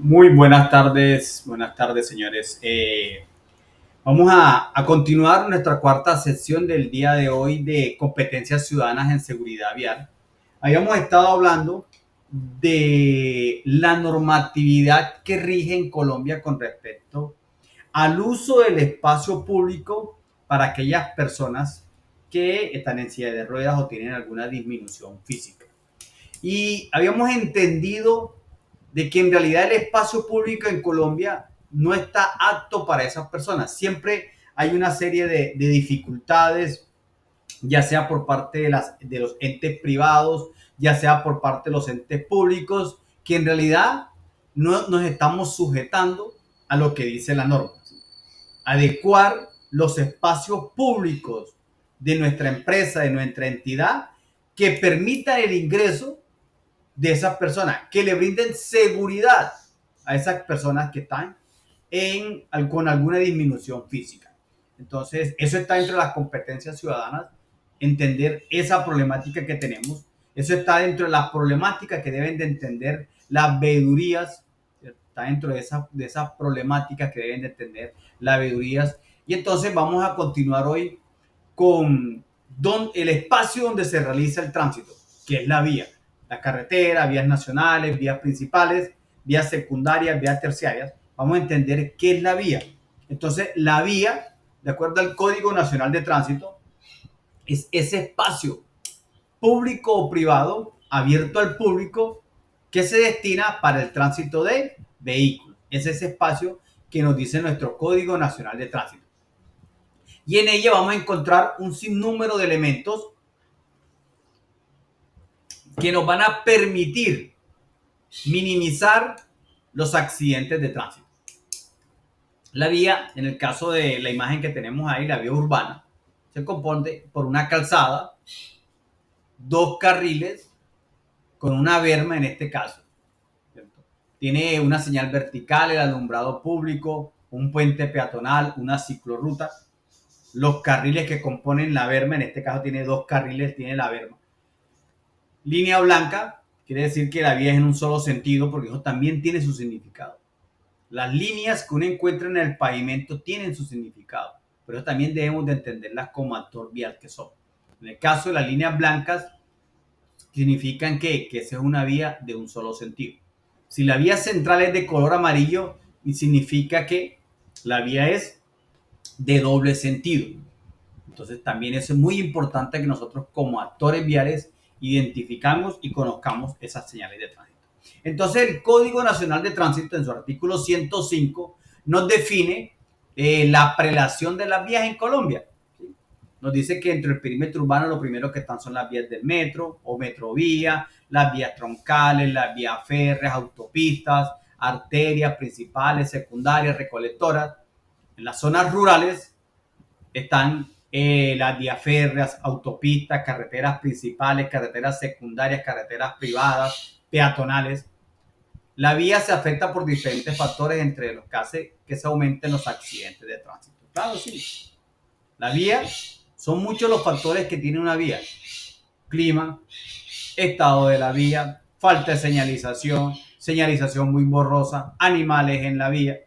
Muy buenas tardes señores. Vamos a continuar nuestra cuarta sesión del día de hoy de competencias ciudadanas en seguridad vial. Habíamos estado hablando de la normatividad que rige en Colombia con respecto al uso del espacio público para aquellas personas que están en silla de ruedas o tienen alguna disminución física. Y habíamos entendido de que en realidad el espacio público en Colombia no está apto para esas personas. Siempre hay una serie de dificultades, ya sea por parte de los entes privados, ya sea por parte de los entes públicos, que en realidad no nos estamos sujetando a lo que dice la norma. Adecuar los espacios públicos de nuestra empresa, de nuestra entidad, que permitan el ingreso de esas personas, que le brinden seguridad a esas personas que están con alguna disminución física. Entonces, eso está dentro de las competencias ciudadanas, entender esa problemática que tenemos. Eso está dentro de las problemáticas que deben de entender las veedurías, está dentro de esas problemáticas que deben de entender las veedurías. Y entonces vamos a continuar hoy con el espacio donde se realiza el tránsito, que es la vía, la carretera, vías nacionales, vías principales, vías secundarias, vías terciarias. Vamos a entender qué es la vía. Entonces, la vía, de acuerdo al Código Nacional de Tránsito, es ese espacio público o privado abierto al público que se destina para el tránsito de vehículos. Es ese espacio que nos dice nuestro Código Nacional de Tránsito. Y en ella vamos a encontrar un sinnúmero de elementos que nos van a permitir minimizar los accidentes de tránsito. La vía, en el caso de la imagen que tenemos ahí, la vía urbana, se compone por una calzada, dos carriles con una berma en este caso. ¿Cierto? Tiene una señal vertical, el alumbrado público, un puente peatonal, una ciclorruta. Los carriles que componen la berma, en este caso tiene dos carriles, tiene la berma. Línea blanca, quiere decir que la vía es en un solo sentido, porque eso también tiene su significado. Las líneas que uno encuentra en el pavimento tienen su significado, pero también debemos de entenderlas como actor vial que son. En el caso de las líneas blancas, significan que esa es una vía de un solo sentido. Si la vía central es de color amarillo, significa que la vía es de doble sentido. Entonces también es muy importante que nosotros como actores viales identificamos y conozcamos esas señales de tránsito. Entonces el Código Nacional de Tránsito en su artículo 105 nos define la prelación de las vías en Colombia. ¿Sí? Nos dice que entre el perímetro urbano lo primero que están son las vías del metro o metrovía, las vías troncales, las vías férreas, autopistas, arterias principales, secundarias, recolectoras. En las zonas rurales están las vías férreas, autopistas, carreteras principales, carreteras secundarias, carreteras privadas, peatonales. La vía se afecta por diferentes factores, entre los que hace que se aumenten los accidentes de tránsito. Claro, sí. La vía, son muchos los factores que tiene una vía. Clima, estado de la vía, falta de señalización, señalización muy borrosa, animales en la vía.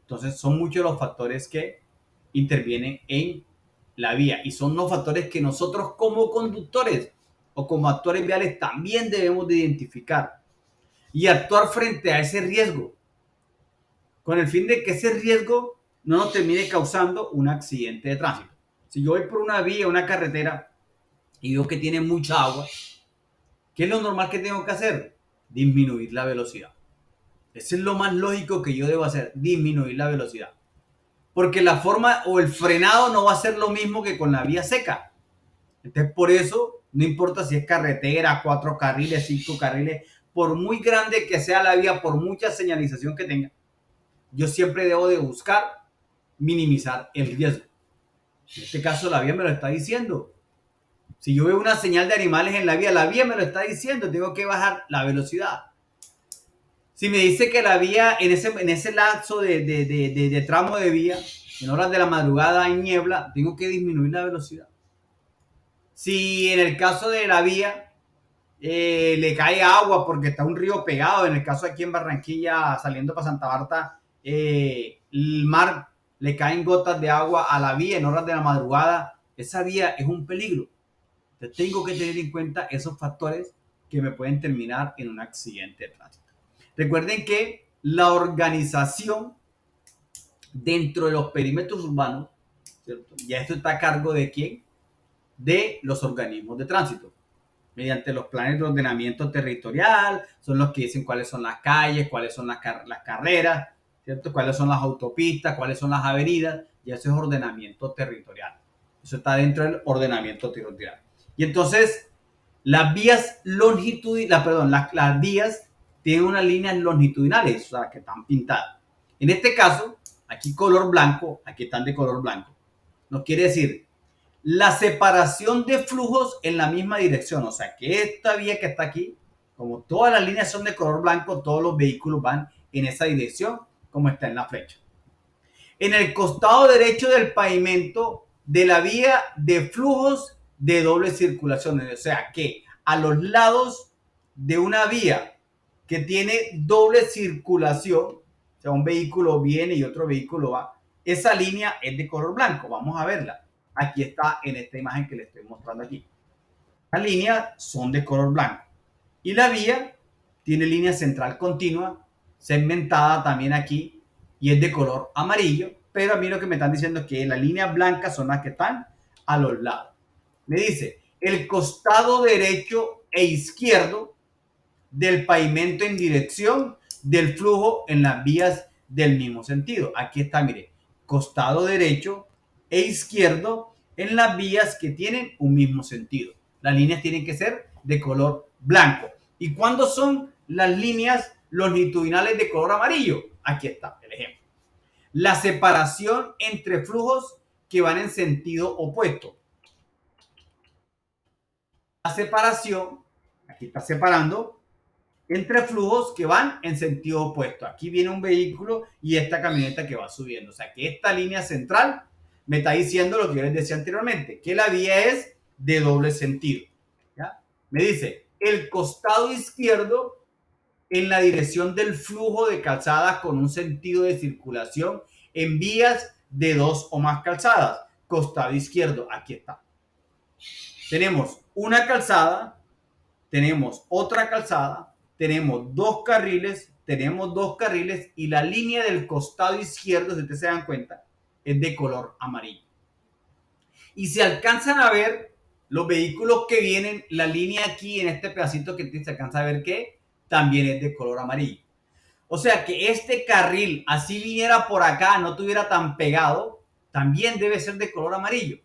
Entonces son muchos los factores que intervienen en la vía y son los factores que nosotros como conductores o como actores viales también debemos de identificar y actuar frente a ese riesgo con el fin de que ese riesgo no nos termine causando un accidente de tránsito. Si yo voy por una vía, una carretera y veo que tiene mucha agua, ¿qué es lo normal que tengo que hacer? Disminuir la velocidad. Eso es lo más lógico que yo debo hacer, disminuir la velocidad. Porque la forma o el frenado no va a ser lo mismo que con la vía seca. Entonces, por eso, no importa si es carretera, 4 carriles, 5 carriles, por muy grande que sea la vía, por mucha señalización que tenga, yo siempre debo de buscar minimizar el riesgo. En este caso, la vía me lo está diciendo. Si yo veo una señal de animales en la vía me lo está diciendo, tengo que bajar la velocidad. Si me dice que la vía, en ese lapso de tramo de vía, en horas de la madrugada hay niebla, tengo que disminuir la velocidad. Si en el caso de la vía le cae agua porque está un río pegado. En el caso aquí en Barranquilla, saliendo para Santa Marta, el mar le caen gotas de agua a la vía en horas de la madrugada. Esa vía es un peligro. Entonces, tengo que tener en cuenta esos factores que me pueden terminar en un accidente de tránsito. Recuerden que la organización dentro de los perímetros urbanos, ¿cierto? Ya esto está a cargo de quién? De los organismos de tránsito. Mediante los planes de ordenamiento territorial, son los que dicen cuáles son las calles, cuáles son las carreras, ¿cierto? Cuáles son las autopistas, cuáles son las avenidas, y eso es ordenamiento territorial. Eso está dentro del ordenamiento territorial. Y entonces, las vías longitudinales, las vías tienen unas líneas longitudinales, o sea, que están pintadas. En este caso, aquí color blanco, aquí están de color blanco. Nos quiere decir la separación de flujos en la misma dirección. O sea, que esta vía que está aquí, como todas las líneas son de color blanco, todos los vehículos van en esa dirección, como está en la flecha. En el costado derecho del pavimento de la vía de flujos de doble circulación. O sea, que a los lados de una vía que tiene doble circulación, o sea, un vehículo viene y otro vehículo va, esa línea es de color blanco. Vamos a verla. Aquí está en esta imagen que les estoy mostrando aquí. Las líneas son de color blanco. Y la vía tiene línea central continua, segmentada también aquí, y es de color amarillo. Pero a mí lo que me están diciendo es que las líneas blancas son las que están a los lados. Me dice, el costado derecho e izquierdo del pavimento en dirección del flujo en las vías del mismo sentido. Aquí está, mire, costado derecho e izquierdo en las vías que tienen un mismo sentido. Las líneas tienen que ser de color blanco. ¿Y cuándo son las líneas longitudinales de color amarillo? Aquí está el ejemplo. La separación entre flujos que van en sentido opuesto. La separación, aquí está separando, entre flujos que van en sentido opuesto. Aquí viene un vehículo y esta camioneta que va subiendo. O sea que esta línea central me está diciendo lo que yo les decía anteriormente, que la vía es de doble sentido. ¿Ya? Me dice, el costado izquierdo en la dirección del flujo de calzadas con un sentido de circulación en vías de dos o más calzadas. Costado izquierdo, aquí está. Tenemos una calzada, tenemos otra calzada, tenemos dos carriles y la línea del costado izquierdo, si ustedes se dan cuenta, es de color amarillo. Y si alcanzan a ver los vehículos que vienen, la línea aquí en este pedacito que se alcanza a ver que también es de color amarillo. O sea que este carril, así viniera por acá, no estuviera tan pegado, también debe ser de color amarillo.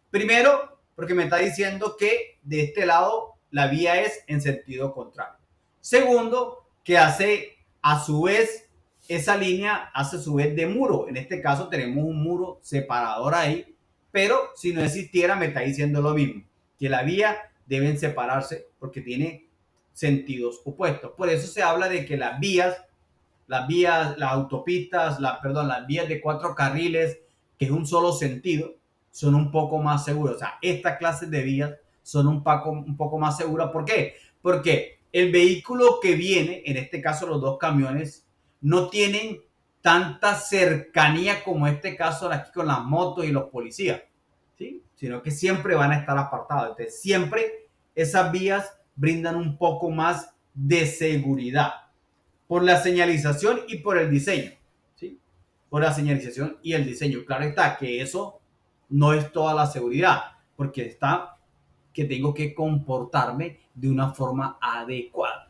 Primero, porque me está diciendo que de este lado la vía es en sentido contrario. Segundo, que hace a su vez, esa línea hace a su vez de muro. En este caso tenemos un muro separador ahí, pero si no existiera me está diciendo lo mismo, que la vía deben separarse porque tiene sentidos opuestos. Por eso se habla de que las vías, las autopistas, las vías de cuatro carriles, que es un solo sentido, son un poco más seguras. O sea, estas clases de vías son un poco más seguras. ¿Por qué? Porque el vehículo que viene, en este caso los dos camiones, no tienen tanta cercanía como este caso aquí con las motos y los policías, ¿sí? Sino que siempre van a estar apartados. Entonces, siempre esas vías brindan un poco más de seguridad por la señalización y por el diseño, ¿sí? Por la señalización y el diseño. Claro está que eso no es toda la seguridad, porque está que tengo que comportarme de una forma adecuada.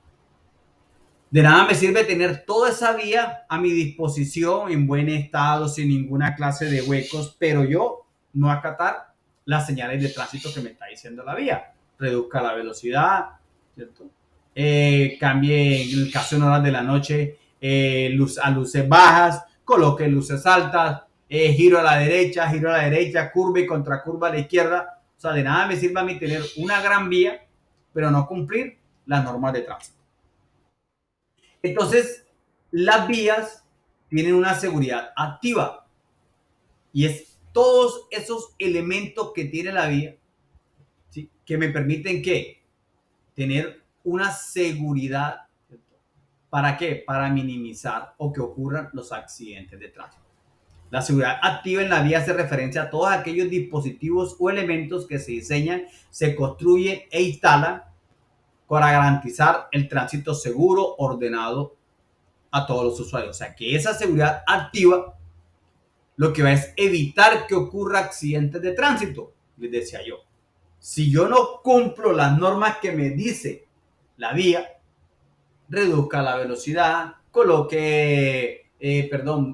De nada me sirve tener toda esa vía a mi disposición en buen estado, sin ninguna clase de huecos, pero yo no acatar las señales de tránsito que me está diciendo la vía. Reduzca la velocidad, ¿cierto? Cambie, en el caso en horas de la noche, a luces bajas, coloque luces altas, giro a la derecha, curva y contracurva a la izquierda. O sea, de nada me sirve a mí tener una gran vía, pero no cumplir las normas de tránsito. Entonces, las vías tienen una seguridad activa y es todos esos elementos que tiene la vía, ¿sí? Que me permiten que tener una seguridad. ¿Para qué? Para minimizar o que ocurran los accidentes de tránsito. La seguridad activa en la vía hace referencia a todos aquellos dispositivos o elementos que se diseñan, se construyen e instalan para garantizar el tránsito seguro, ordenado a todos los usuarios. O sea, que esa seguridad activa lo que va es evitar que ocurra accidentes de tránsito. Les decía yo, si yo no cumplo las normas que me dice la vía, reduzca la velocidad, coloque,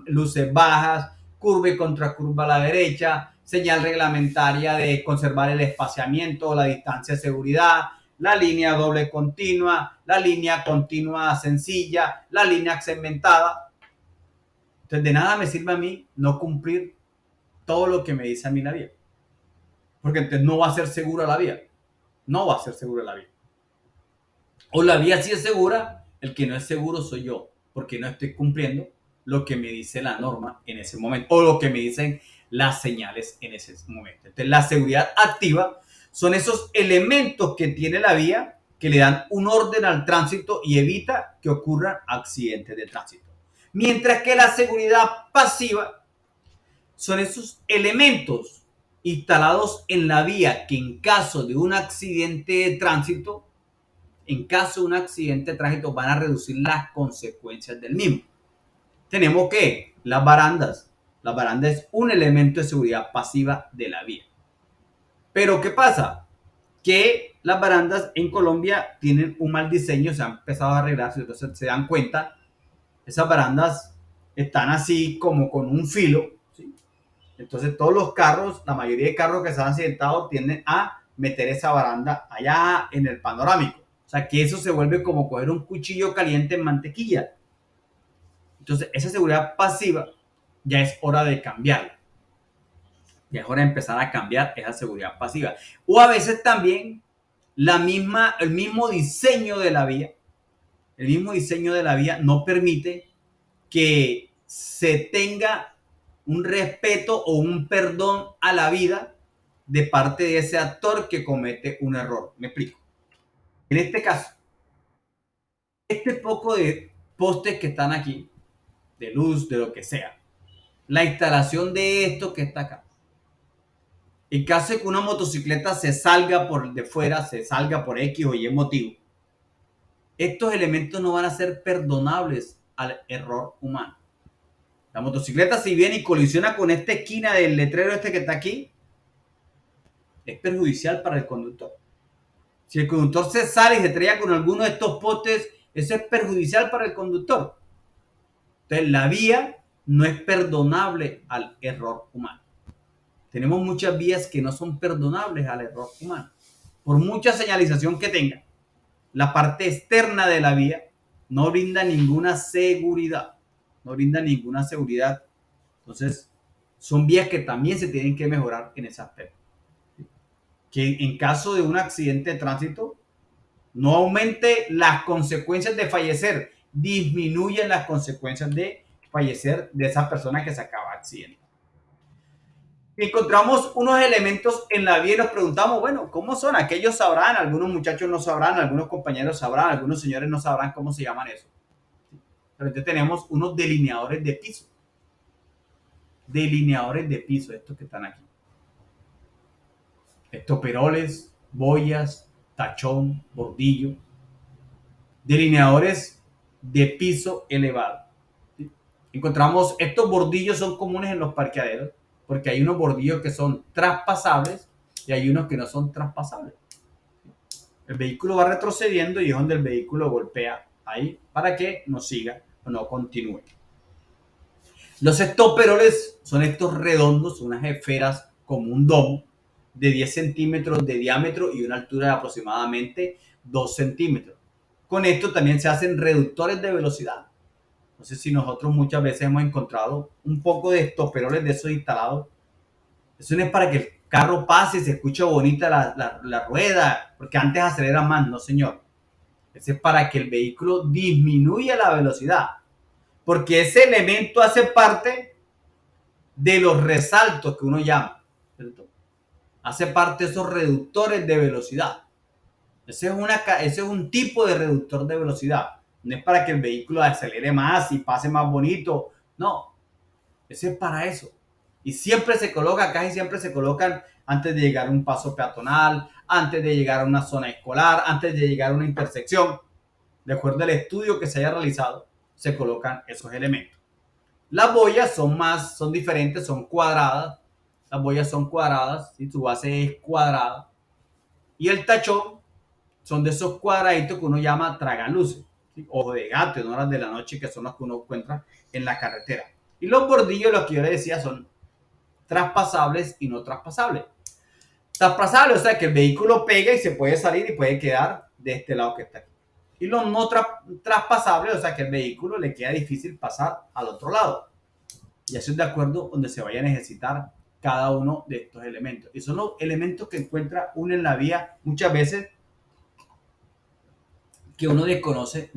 luces bajas, curva contra curva a la derecha, señal reglamentaria de conservar el espaciamiento, la distancia de seguridad, la línea doble continua, la línea continua sencilla, la línea segmentada. Entonces, de nada me sirve a mí no cumplir todo lo que me dice a mí la vía. Porque entonces no va a ser segura la vía. No va a ser segura la vía. O la vía sí es segura, el que no es seguro soy yo, porque no estoy cumpliendo lo que me dice la norma en ese momento, o lo que me dicen las señales en ese momento. Entonces, la seguridad activa son esos elementos que tiene la vía que le dan un orden al tránsito y evita que ocurran accidentes de tránsito. Mientras que la seguridad pasiva son esos elementos instalados en la vía que en caso de un accidente de tránsito, van a reducir las consecuencias del mismo. Tenemos que las barandas. La baranda es un elemento de seguridad pasiva de la vía. Pero ¿qué pasa? Que las barandas en Colombia tienen un mal diseño, se han empezado a arreglar, entonces se dan cuenta, esas barandas están así como con un filo, ¿sí? Entonces todos los carros, la mayoría de carros que se han accidentado tienden a meter esa baranda allá en el panorámico. O sea que eso se vuelve como coger un cuchillo caliente en mantequilla. Entonces esa seguridad pasiva ya es hora de cambiarla. Ya es hora de empezar a cambiar esa seguridad pasiva. O a veces también el mismo diseño de la vía, no permite que se tenga un respeto o un perdón a la vida de parte de ese actor que comete un error. Me explico. En este caso, este poco de postes que están aquí, de luz, de lo que sea, la instalación de esto que está acá, en caso de que una motocicleta se salga por de fuera, se salga por X o Y motivo, estos elementos no van a ser perdonables al error humano. La motocicleta, si viene y colisiona con esta esquina del letrero este que está aquí, es perjudicial para el conductor. Si el conductor se sale y se estrella con alguno de estos postes, eso es perjudicial para el conductor. Entonces, la vía no es perdonable al error humano. Tenemos muchas vías que no son perdonables al error humano. Por mucha señalización que tenga, la parte externa de la vía no brinda ninguna seguridad. Entonces, son vías que también se tienen que mejorar en ese aspecto. Que en caso de un accidente de tránsito, no aumente las consecuencias de fallecer, disminuyen las consecuencias de fallecer de esa persona que se acaba de accidentar. Encontramos unos elementos en la vía y nos preguntamos, bueno, ¿cómo son? Aquellos sabrán, algunos muchachos no sabrán, algunos compañeros sabrán, algunos señores no sabrán cómo se llaman eso. Pero entonces tenemos unos delineadores de piso. Estos que están aquí. Estoperoles, boyas, tachón, bordillo. Delineadores de piso elevado. ¿Sí? Encontramos, estos bordillos son comunes en los parqueaderos, porque hay unos bordillos que son traspasables y hay unos que no son traspasables. El vehículo va retrocediendo y es donde el vehículo golpea ahí para que no siga o no continúe. Los estoperoles son estos redondos, unas esferas como un domo de 10 centímetros de diámetro y una altura de aproximadamente 2 centímetros. Con esto también se hacen reductores de velocidad. Entonces, si nosotros muchas veces hemos encontrado un poco de estoperoles de esos instalados, eso no es para que el carro pase y se escuche bonita la rueda, porque antes acelera más, no señor. Eso es para que el vehículo disminuya la velocidad, porque ese elemento hace parte de los resaltos que uno llama, ¿cierto? Hace parte de esos reductores de velocidad. Ese es un tipo de reductor de velocidad. No es para que el vehículo acelere más y pase más bonito. No, ese es para eso. Y siempre se coloca, casi siempre se colocan antes de llegar a un paso peatonal, antes de llegar a una zona escolar, antes de llegar a una intersección. De acuerdo al estudio que se haya realizado, se colocan esos elementos. Las boyas son diferentes, son cuadradas. Las boyas son cuadradas, ¿sí? Su base es cuadrada. Y el tachón son de esos cuadraditos que uno llama tragaluces, ¿sí? Ojo de gato en horas de la noche, que son los que uno encuentra en la carretera. Y los bordillos, los que yo le decía, son traspasables y no traspasables. Traspasables, o sea, que el vehículo pega y se puede salir y puede quedar de este lado que está aquí. Y los no traspasables, o sea, que el vehículo le queda difícil pasar al otro lado. Y eso es de acuerdo donde se vaya a necesitar cada uno de estos elementos. Y son los elementos que encuentra uno en la vía muchas veces que uno desconoce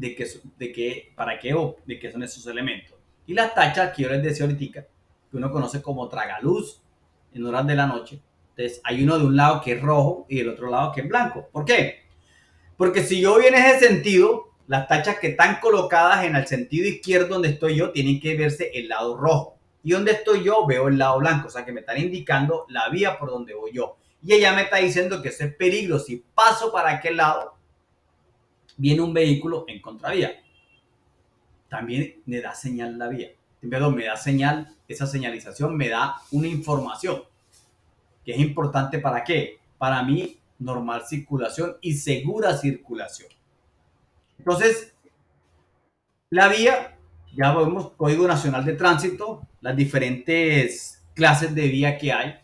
para qué o de qué son esos elementos. Y las tachas que yo les decía ahorita, que uno conoce como tragaluz en horas de la noche. Entonces hay uno de un lado que es rojo y del otro lado que es blanco. ¿Por qué? Porque si yo voy en ese sentido, las tachas que están colocadas en el sentido izquierdo donde estoy yo tienen que verse el lado rojo. Y donde estoy yo veo el lado blanco. O sea que me están indicando la vía por donde voy yo. Y ella me está diciendo que eso es peligro. Si paso para aquel lado, viene un vehículo en contravía. También me da señal la vía. Perdón, me da señal, esa señalización me da una información que es importante para qué? Para mi normal circulación y segura circulación. Entonces, la vía, ya vemos Código Nacional de Tránsito, las diferentes clases de vía que hay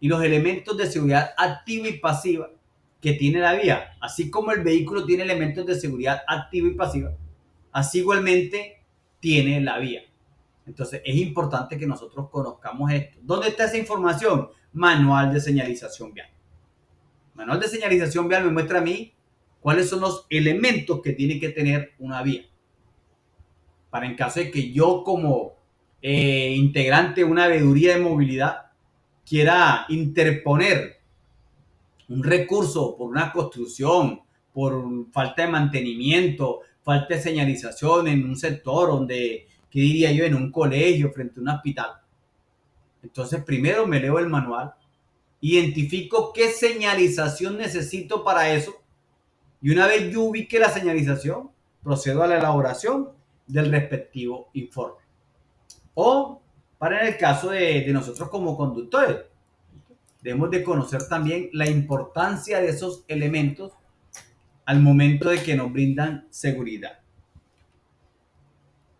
y los elementos de seguridad activa y pasiva que tiene la vía, así como el vehículo tiene elementos de seguridad activa y pasiva, así igualmente tiene la vía. Entonces es importante que nosotros conozcamos esto. ¿Dónde está esa información? Manual de señalización vial. Manual de señalización vial me muestra a mí cuáles son los elementos que tiene que tener una vía. Para en caso de que yo como integrante de una veeduría de movilidad quiera interponer un recurso por una construcción, por falta de mantenimiento, falta de señalización en un sector donde, ¿qué diría yo? En un colegio, frente a un hospital. Entonces primero me leo el manual, identifico qué señalización necesito para eso y una vez yo ubique la señalización, procedo a la elaboración del respectivo informe. O para en el caso de nosotros como conductores, debemos de conocer también la importancia de esos elementos al momento de que nos brindan seguridad.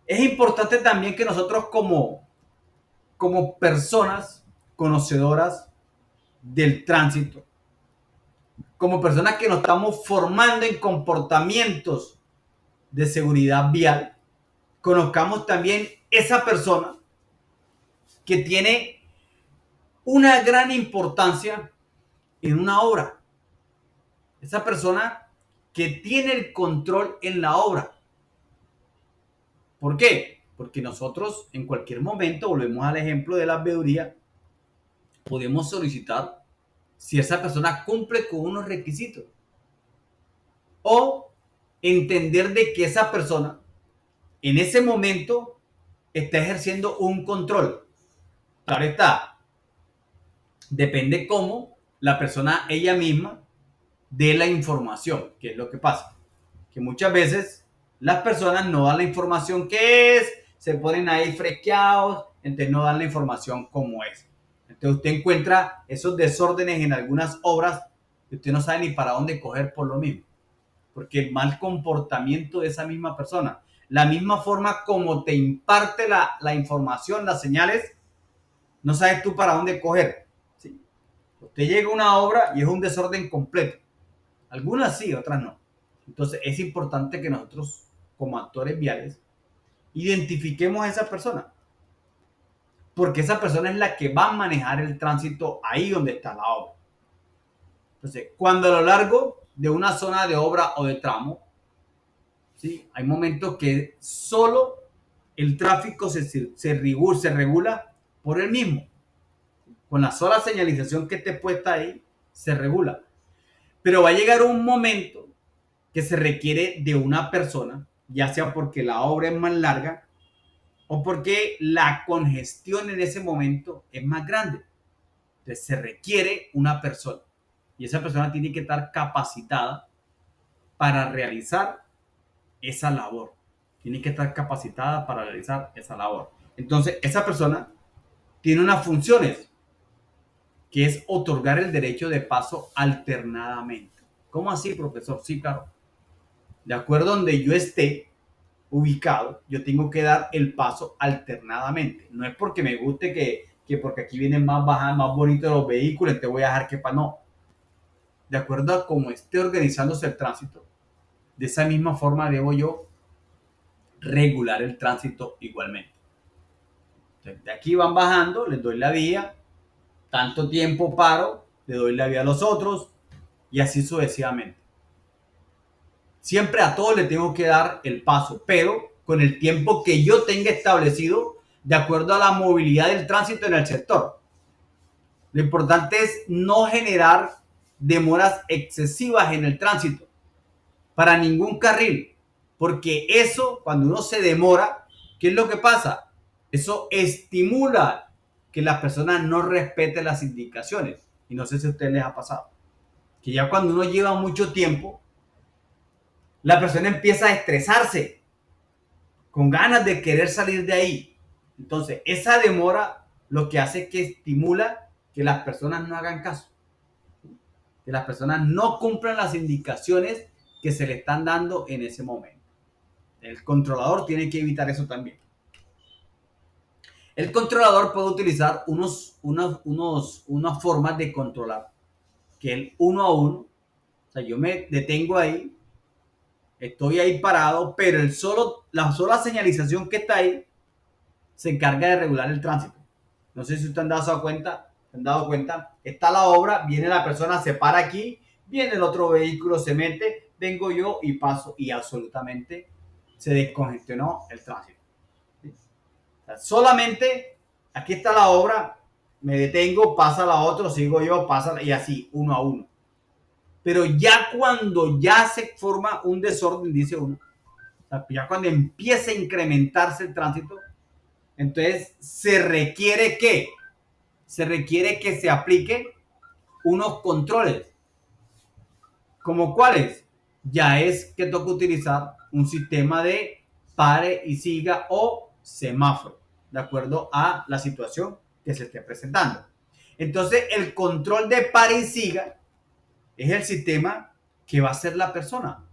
Es importante también que nosotros como personas conocedoras del tránsito, como personas que nos estamos formando en comportamientos de seguridad vial, conozcamos también esa persona que tiene una gran importancia en una obra. Esa persona que tiene el control en la obra. ¿Por qué? Porque nosotros en cualquier momento, volvemos al ejemplo de la veeduría, podemos solicitar si esa persona cumple con unos requisitos. O entender de que esa persona en ese momento está ejerciendo un control. Claro está, depende cómo la persona ella misma dé la información, que es lo que pasa. Que muchas veces las personas no dan la información que es, se ponen ahí fresqueados, entonces no dan la información como es. Entonces usted encuentra esos desórdenes en algunas obras y usted no sabe ni para dónde coger por lo mismo. Porque el mal comportamiento de esa misma persona, la misma forma como te imparte la información, las señales, no sabes tú para dónde coger. ¿Sí? Usted llega a una obra y es un desorden completo. Algunas sí, otras no. Entonces es importante que nosotros, como actores viales, identifiquemos a esa persona. Porque esa persona es la que va a manejar el tránsito ahí donde está la obra. Entonces, cuando a lo largo de una zona de obra o de tramo, ¿sí? Hay momentos que solo el tráfico se regula por él mismo. Con la sola señalización que esté puesta ahí, se regula. Pero va a llegar un momento que se requiere de una persona, ya sea porque la obra es más larga o porque la congestión en ese momento es más grande. Entonces se requiere una persona y esa persona tiene que estar capacitada para realizar esa labor. Tiene que estar capacitada para realizar esa labor. Entonces esa persona tiene unas funciones que es otorgar el derecho de paso alternadamente. ¿Cómo así, profesor? Sí, claro. De acuerdo a donde yo esté ubicado, yo tengo que dar el paso alternadamente. No es porque me guste que porque aquí vienen más bajadas, más bonitos los vehículos, te voy a dejar que para no. De acuerdo a cómo esté organizándose el tránsito, de esa misma forma debo yo regular el tránsito igualmente. Entonces, de aquí van bajando, les doy la vía, tanto tiempo paro, le doy la vía a los otros y así sucesivamente. Siempre a todos le tengo que dar el paso, pero con el tiempo que yo tenga establecido de acuerdo a la movilidad del tránsito en el sector. Lo importante es no generar demoras excesivas en el tránsito para ningún carril, porque eso, cuando uno se demora, ¿qué es lo que pasa? Eso estimula que las personas no respeten las indicaciones. Y no sé si a ustedes les ha pasado, que ya cuando uno lleva mucho tiempo, la persona empieza a estresarse, con ganas de querer salir de ahí. Entonces, esa demora lo que hace es que estimula que las personas no hagan caso, que las personas no cumplan las indicaciones que se le están dando en ese momento. El controlador tiene que evitar eso también. El controlador puede utilizar unas formas de controlar, que el uno a uno, o sea, yo me detengo ahí, estoy ahí parado, pero la sola señalización que está ahí se encarga de regular el tránsito. No sé si ustedes han dado cuenta, está la obra, viene la persona, se para aquí, viene el otro vehículo, se mete, vengo yo y paso y absolutamente se descongestionó el tránsito. ¿Sí? O sea, solamente aquí está la obra, me detengo, pasa la otra, sigo yo, pasa y así, uno a uno. Pero ya cuando ya se forma un desorden, dice uno, o sea, ya cuando empieza a incrementarse el tránsito, entonces se requiere que se apliquen unos controles. ¿Como cuáles? Ya es que toca utilizar un sistema de pare y siga o semáforo, de acuerdo a la situación que se esté presentando. Entonces, el control de pare y siga es el sistema que va a hacer la persona.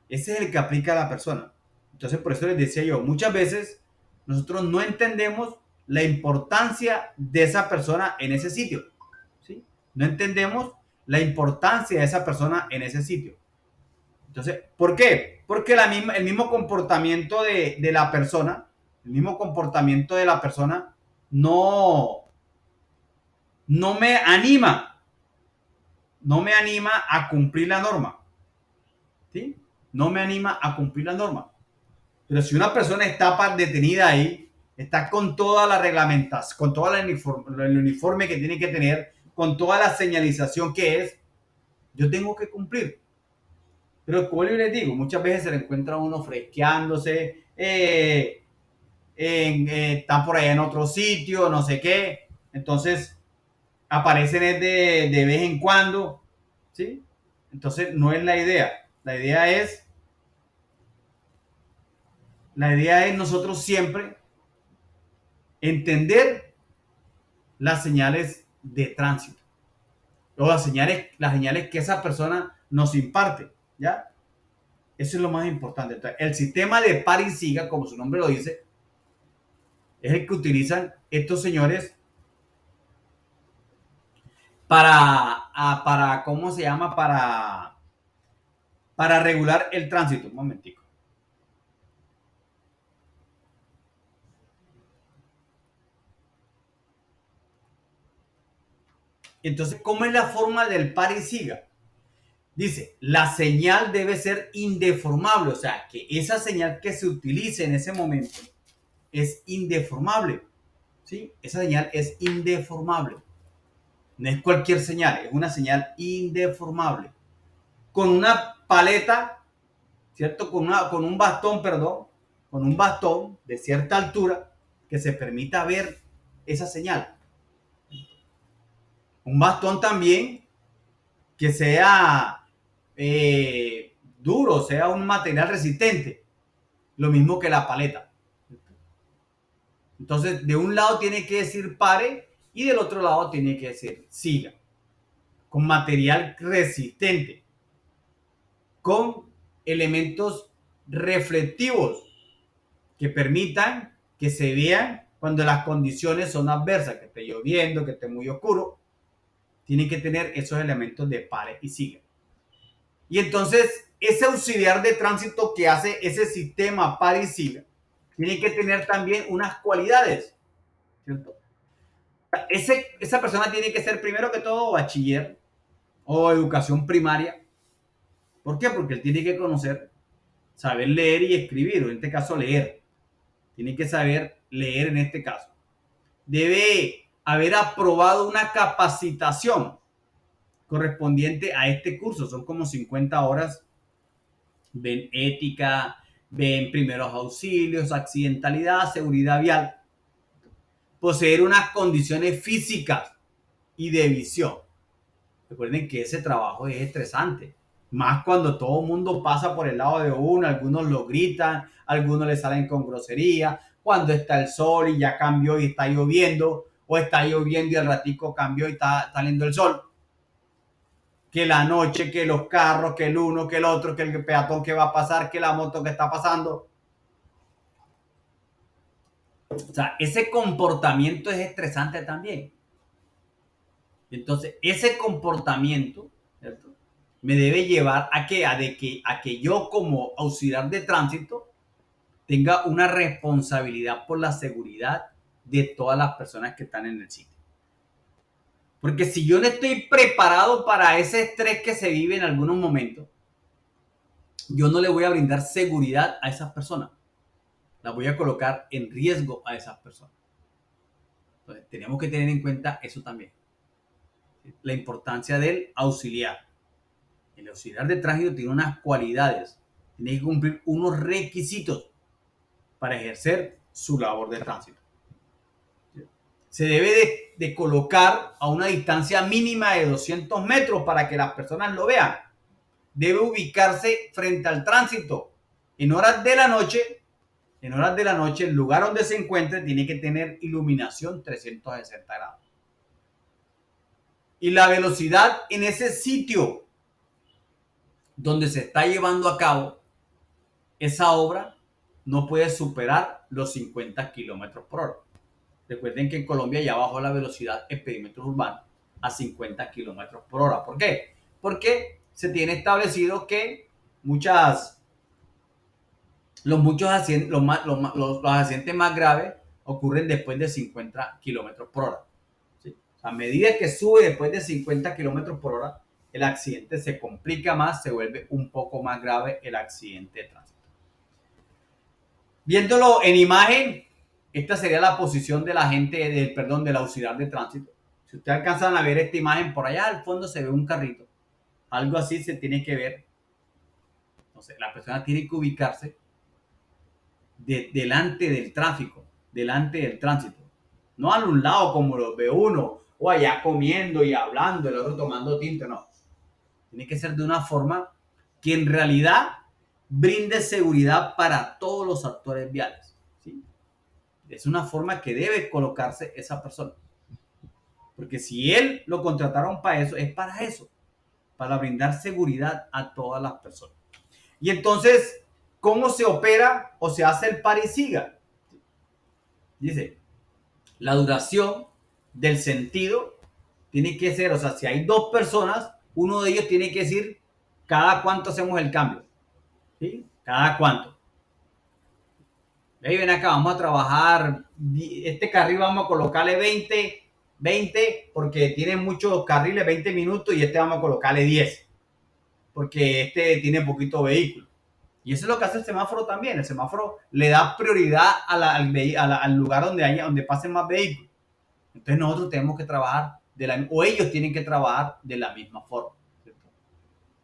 Ese es el que aplica a la persona. Entonces, por eso les decía yo, muchas veces nosotros no entendemos la importancia de esa persona en ese sitio. ¿Sí? No entendemos la importancia de esa persona en ese sitio. Entonces, ¿por qué? Porque el mismo comportamiento de la persona, no, no me anima, no me anima a cumplir la norma. ¿Sí? No me anima a cumplir la norma. Pero si una persona está detenida ahí, está con toda la reglamentación, con todo el uniforme que tiene que tener, con toda la señalización que es, yo tengo que cumplir. Pero como les digo, muchas veces se le encuentra uno fresqueándose, están por allá en otro sitio, no sé qué. Entonces, aparecen de vez en cuando, ¿sí? Entonces, no es la idea. La idea es nosotros siempre entender las señales de tránsito o las señales que esa persona nos imparte, ¿ya? Eso es lo más importante. Entonces, el sistema de par y siga, como su nombre lo dice, es el que utilizan estos señores para ¿cómo se llama? Para regular el tránsito. Un momentico. Entonces, ¿cómo es la forma del par y siga? Dice, la señal debe ser indeformable, o sea, que esa señal que se utilice en ese momento es indeformable, ¿sí? Esa señal es indeformable. No es cualquier señal, es una señal indeformable. con una paleta, ¿cierto? Con un bastón, perdón, con un bastón de cierta altura que se permita ver esa señal. Un bastón también que sea duro, sea un material resistente, lo mismo que la paleta. Entonces, de un lado tiene que decir pare y del otro lado tiene que decir siga, con material resistente, con elementos reflectivos que permitan que se vean cuando las condiciones son adversas, que esté lloviendo, que esté muy oscuro. Tiene que tener esos elementos de pare y siga. Y entonces, ese auxiliar de tránsito que hace ese sistema pare y siga, tiene que tener también unas cualidades, ¿cierto? Esa persona tiene que ser primero que todo bachiller o educación primaria. ¿Por qué? Porque él tiene que conocer, saber leer y escribir, o en este caso leer. Tiene que saber leer en este caso. Debe haber aprobado una capacitación correspondiente a este curso. Son como 50 horas. Ven ética, ven primeros auxilios, accidentalidad, seguridad vial. Poseer unas condiciones físicas y de visión. Recuerden que ese trabajo es estresante. Más cuando todo el mundo pasa por el lado de uno, algunos lo gritan, algunos le salen con grosería, cuando está el sol y ya cambió y está lloviendo, o está lloviendo y al ratico cambió y está saliendo el sol. Que la noche, que los carros, que el uno, que el otro, que el peatón que va a pasar, que la moto que está pasando. O sea, ese comportamiento es estresante también. Entonces, ese comportamiento, ¿cierto?, me debe llevar a que yo como auxiliar de tránsito tenga una responsabilidad por la seguridad de todas las personas que están en el sitio. Porque si yo no estoy preparado para ese estrés que se vive en algunos momentos, yo no le voy a brindar seguridad a esas personas. Las voy a colocar en riesgo a esas personas. Entonces, tenemos que tener en cuenta eso también. La importancia del auxiliar. El auxiliar de tránsito tiene unas cualidades, tiene que cumplir unos requisitos para ejercer su labor de tránsito. Se debe de colocar a una distancia mínima de 200 metros para que las personas lo vean. Debe ubicarse frente al tránsito. En horas de la noche, el lugar donde se encuentre tiene que tener iluminación 360 grados. Y la velocidad en ese sitio donde se está llevando a cabo esa obra no puede superar los 50 kilómetros por hora. Recuerden que en Colombia ya bajó la velocidad en perímetros urbanos a 50 kilómetros por hora. ¿Por qué? Porque se tiene establecido que los accidentes más graves ocurren después de 50 kilómetros por hora. ¿Sí? A medida que sube después de 50 kilómetros por hora, el accidente se complica más, se vuelve un poco más grave el accidente de tránsito. Viéndolo en imagen, esta sería la posición de la gente, del auxiliar de tránsito. Si ustedes alcanzan a ver esta imagen, por allá al fondo se ve un carrito. Algo así se tiene que ver. Entonces, la persona tiene que ubicarse delante del tráfico, delante del tránsito. No a un lado como lo ve uno, o allá comiendo y hablando, el otro tomando tinto, no. Tiene que ser de una forma que en realidad brinde seguridad para todos los actores viales. ¿Sí? Es una forma que debe colocarse esa persona. Porque si él lo contrataron para eso, es para eso, para brindar seguridad a todas las personas. Y entonces, ¿cómo se opera o se hace el pare y siga? Dice, la duración del sentido tiene que ser, o sea, si hay dos personas, uno de ellos tiene que decir cada cuánto hacemos el cambio. ¿Sí? Cada cuánto. Ahí ven acá, vamos a trabajar, este carril vamos a colocarle 20 porque tiene muchos carriles, 20 minutos, y este vamos a colocarle 10 porque este tiene poquito vehículo. Y eso es lo que hace el semáforo también. El semáforo le da prioridad al lugar donde pasen más vehículos. Entonces nosotros tenemos que trabajar o ellos tienen que trabajar de la misma forma, ¿cierto?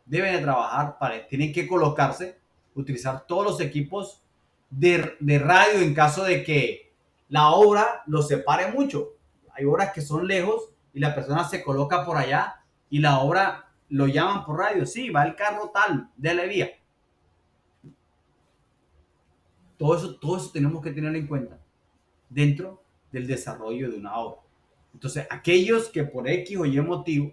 deben de trabajar, tienen que colocarse, utilizar todos los equipos de radio en caso de que la obra los separe mucho. Hay obras que son lejos y la persona se coloca por allá y la obra lo llaman por radio. Sí, va el carro tal, de la vía. Todo eso tenemos que tener en cuenta dentro del desarrollo de una obra. Entonces, aquellos que por X o Y motivo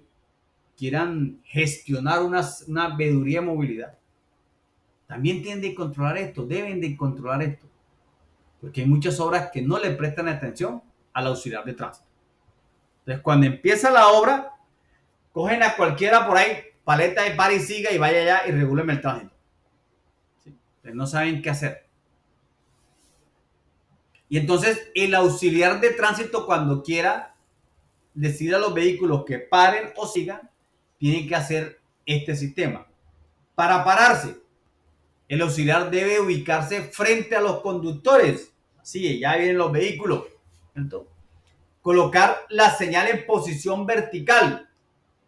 quieran gestionar una veeduría de movilidad, también tienen de controlar esto, deben de controlar esto, porque hay muchas obras que no le prestan atención al auxiliar de tránsito. Entonces, cuando empieza la obra, cogen a cualquiera por ahí, paleta de par y siga y vaya allá y regúleme el tránsito. ¿Sí? Entonces, no saben qué hacer. Y entonces, el auxiliar de tránsito, cuando quiera decir a los vehículos que paren o sigan, tiene que hacer este sistema. Para pararse, el auxiliar debe ubicarse frente a los conductores. Así, ya vienen los vehículos. Entonces, colocar la señal en posición vertical.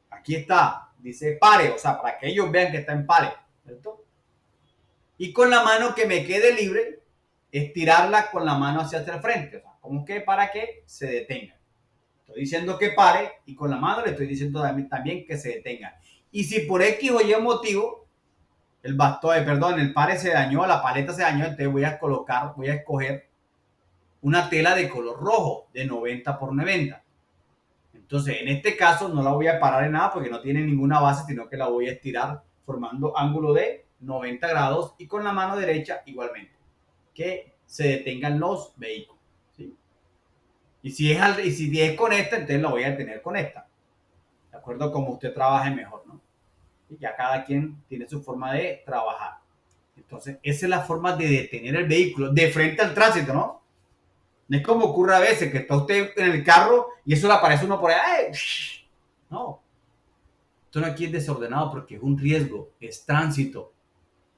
Aquí está, dice pare, o sea, para que ellos vean que está en pare. ¿Cierto? Y con la mano que me quede libre, estirarla con la mano hacia el frente. O sea, como que para que se detenga. Estoy diciendo que pare y con la mano le estoy diciendo también que se detenga. Y si por X o Y motivo el pare se dañó, la paleta se dañó, entonces voy a escoger una tela de color rojo de 90 por 90. Entonces, en este caso no la voy a parar en nada porque no tiene ninguna base, sino que la voy a estirar formando ángulo de 90 grados y con la mano derecha igualmente. Que se detengan los vehículos. ¿Sí? Y si es con esta, entonces la voy a detener con esta. De acuerdo a cómo usted trabaje mejor, ¿no? Y ya cada quien tiene su forma de trabajar. Entonces, esa es la forma de detener el vehículo de frente al tránsito, ¿no? No es como ocurre a veces que está usted en el carro y eso le aparece uno por ahí. ¡Ay! No. Esto aquí es desordenado porque es un riesgo, es tránsito.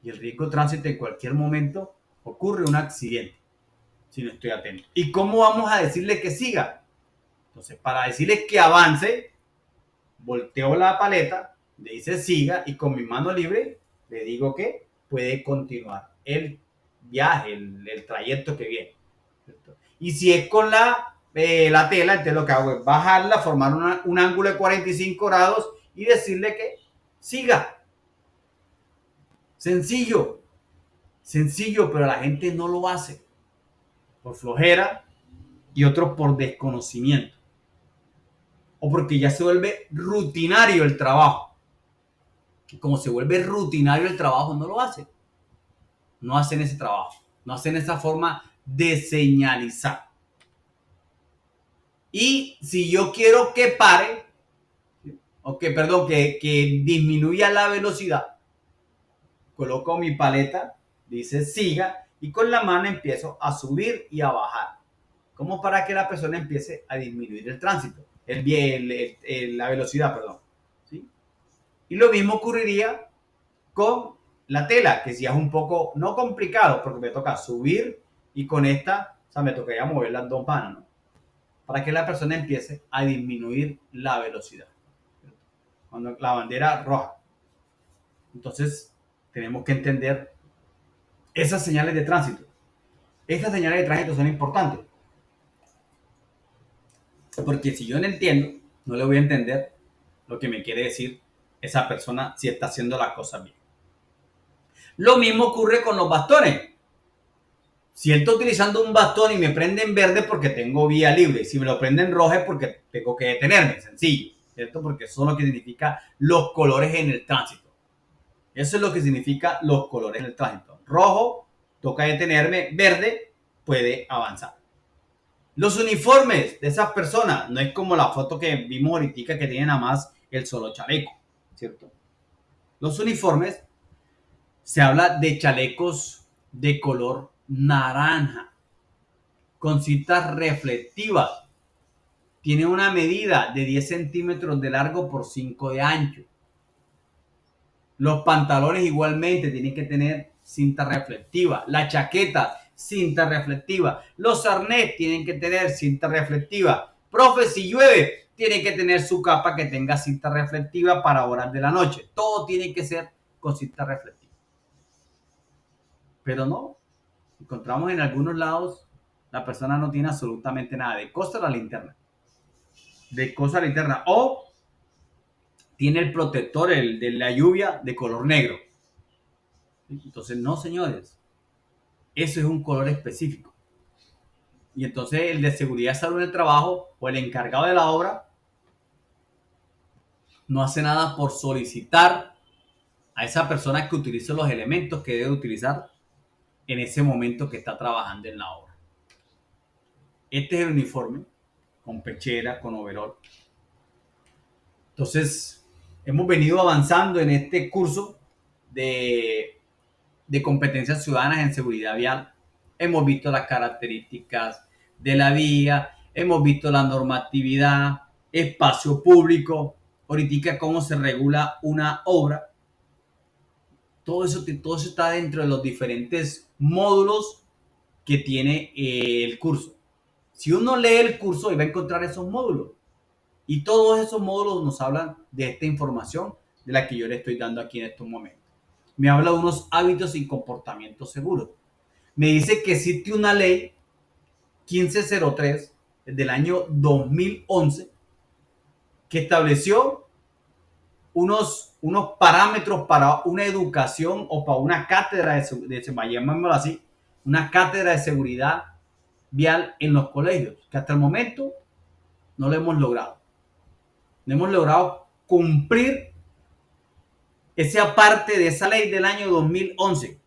Y el riesgo de tránsito en cualquier momento ocurre un accidente si no estoy atento. ¿Y cómo vamos a decirle que siga? Entonces, para decirle que avance, volteo la paleta, le dice siga y con mi mano libre le digo que puede continuar el viaje, el trayecto que viene. ¿Cierto? Y si es con la tela, entonces lo que hago es bajarla, formar un ángulo de 45 grados y decirle que siga. Sencillo, pero la gente no lo hace por flojera y otro por desconocimiento o porque ya se vuelve rutinario el trabajo. Y como se vuelve rutinario el trabajo, no lo hacen. No hacen ese trabajo, no hacen esa forma de señalizar. Y si yo quiero que pare, que disminuya la velocidad, coloco mi paleta, dice siga, y con la mano empiezo a subir y a bajar. Como para que la persona empiece a disminuir el tránsito, la velocidad, perdón. ¿Sí? Y lo mismo ocurriría con la tela, que si es un poco, no complicado, porque me toca subir y con esta, o sea, me tocaría mover las dos manos, ¿no? Para que la persona empiece a disminuir la velocidad. Cuando la bandera roja. Entonces, tenemos que entender esas señales de tránsito. Estas señales de tránsito son importantes. Porque si yo no entiendo, no le voy a entender lo que me quiere decir esa persona si está haciendo las cosas bien. Lo mismo ocurre con los bastones. Si él está utilizando un bastón y me prende en verde porque tengo vía libre, si me lo prende en roja es porque tengo que detenerme, sencillo, ¿cierto? Porque eso es lo que significa los colores en el tránsito. Eso es lo que significa los colores en el tránsito. Rojo, toca detenerme, verde, puede avanzar. Los uniformes de esas personas no es como la foto que vimos ahorita que tienen nada más el solo chaleco, ¿cierto? Los uniformes, se habla de chalecos de color naranja, con cintas reflectivas. Tiene una medida de 10 centímetros de largo por 5 de ancho. Los pantalones igualmente tienen que tener cinta reflectiva. La chaqueta, cinta reflectiva. Los arnés tienen que tener cinta reflectiva. Profe, si llueve, tiene que tener su capa que tenga cinta reflectiva para horas de la noche. Todo tiene que ser con cinta reflectiva. Pero no, encontramos en algunos lados la persona no tiene absolutamente nada de costa a la linterna. De costa a la linterna. O tiene el protector el de la lluvia de color negro. Entonces, no, señores. Eso es un color específico. Y entonces el de seguridad y salud en el trabajo o el encargado de la obra no hace nada por solicitar a esa persona que utilice los elementos que debe utilizar en ese momento que está trabajando en la obra. Este es el uniforme, con pechera, con overol. Entonces, hemos venido avanzando en este curso de competencias ciudadanas en seguridad vial. Hemos visto las características de la vía, hemos visto la normatividad, espacio público, ahorita cómo se regula una obra. Todo eso está dentro de los diferentes módulos que tiene el curso. Si uno lee el curso, va a encontrar esos módulos. Y todos esos módulos nos hablan de esta información de la que yo le estoy dando aquí en estos momentos. Me habla de unos hábitos y comportamientos seguros. Me dice que existe una ley 1503 del año 2011 que estableció unos parámetros para una educación o para una cátedra llamémoslo así, una cátedra de seguridad vial en los colegios, que hasta el momento no lo hemos logrado. No hemos logrado cumplir esa parte de esa ley del año 2011,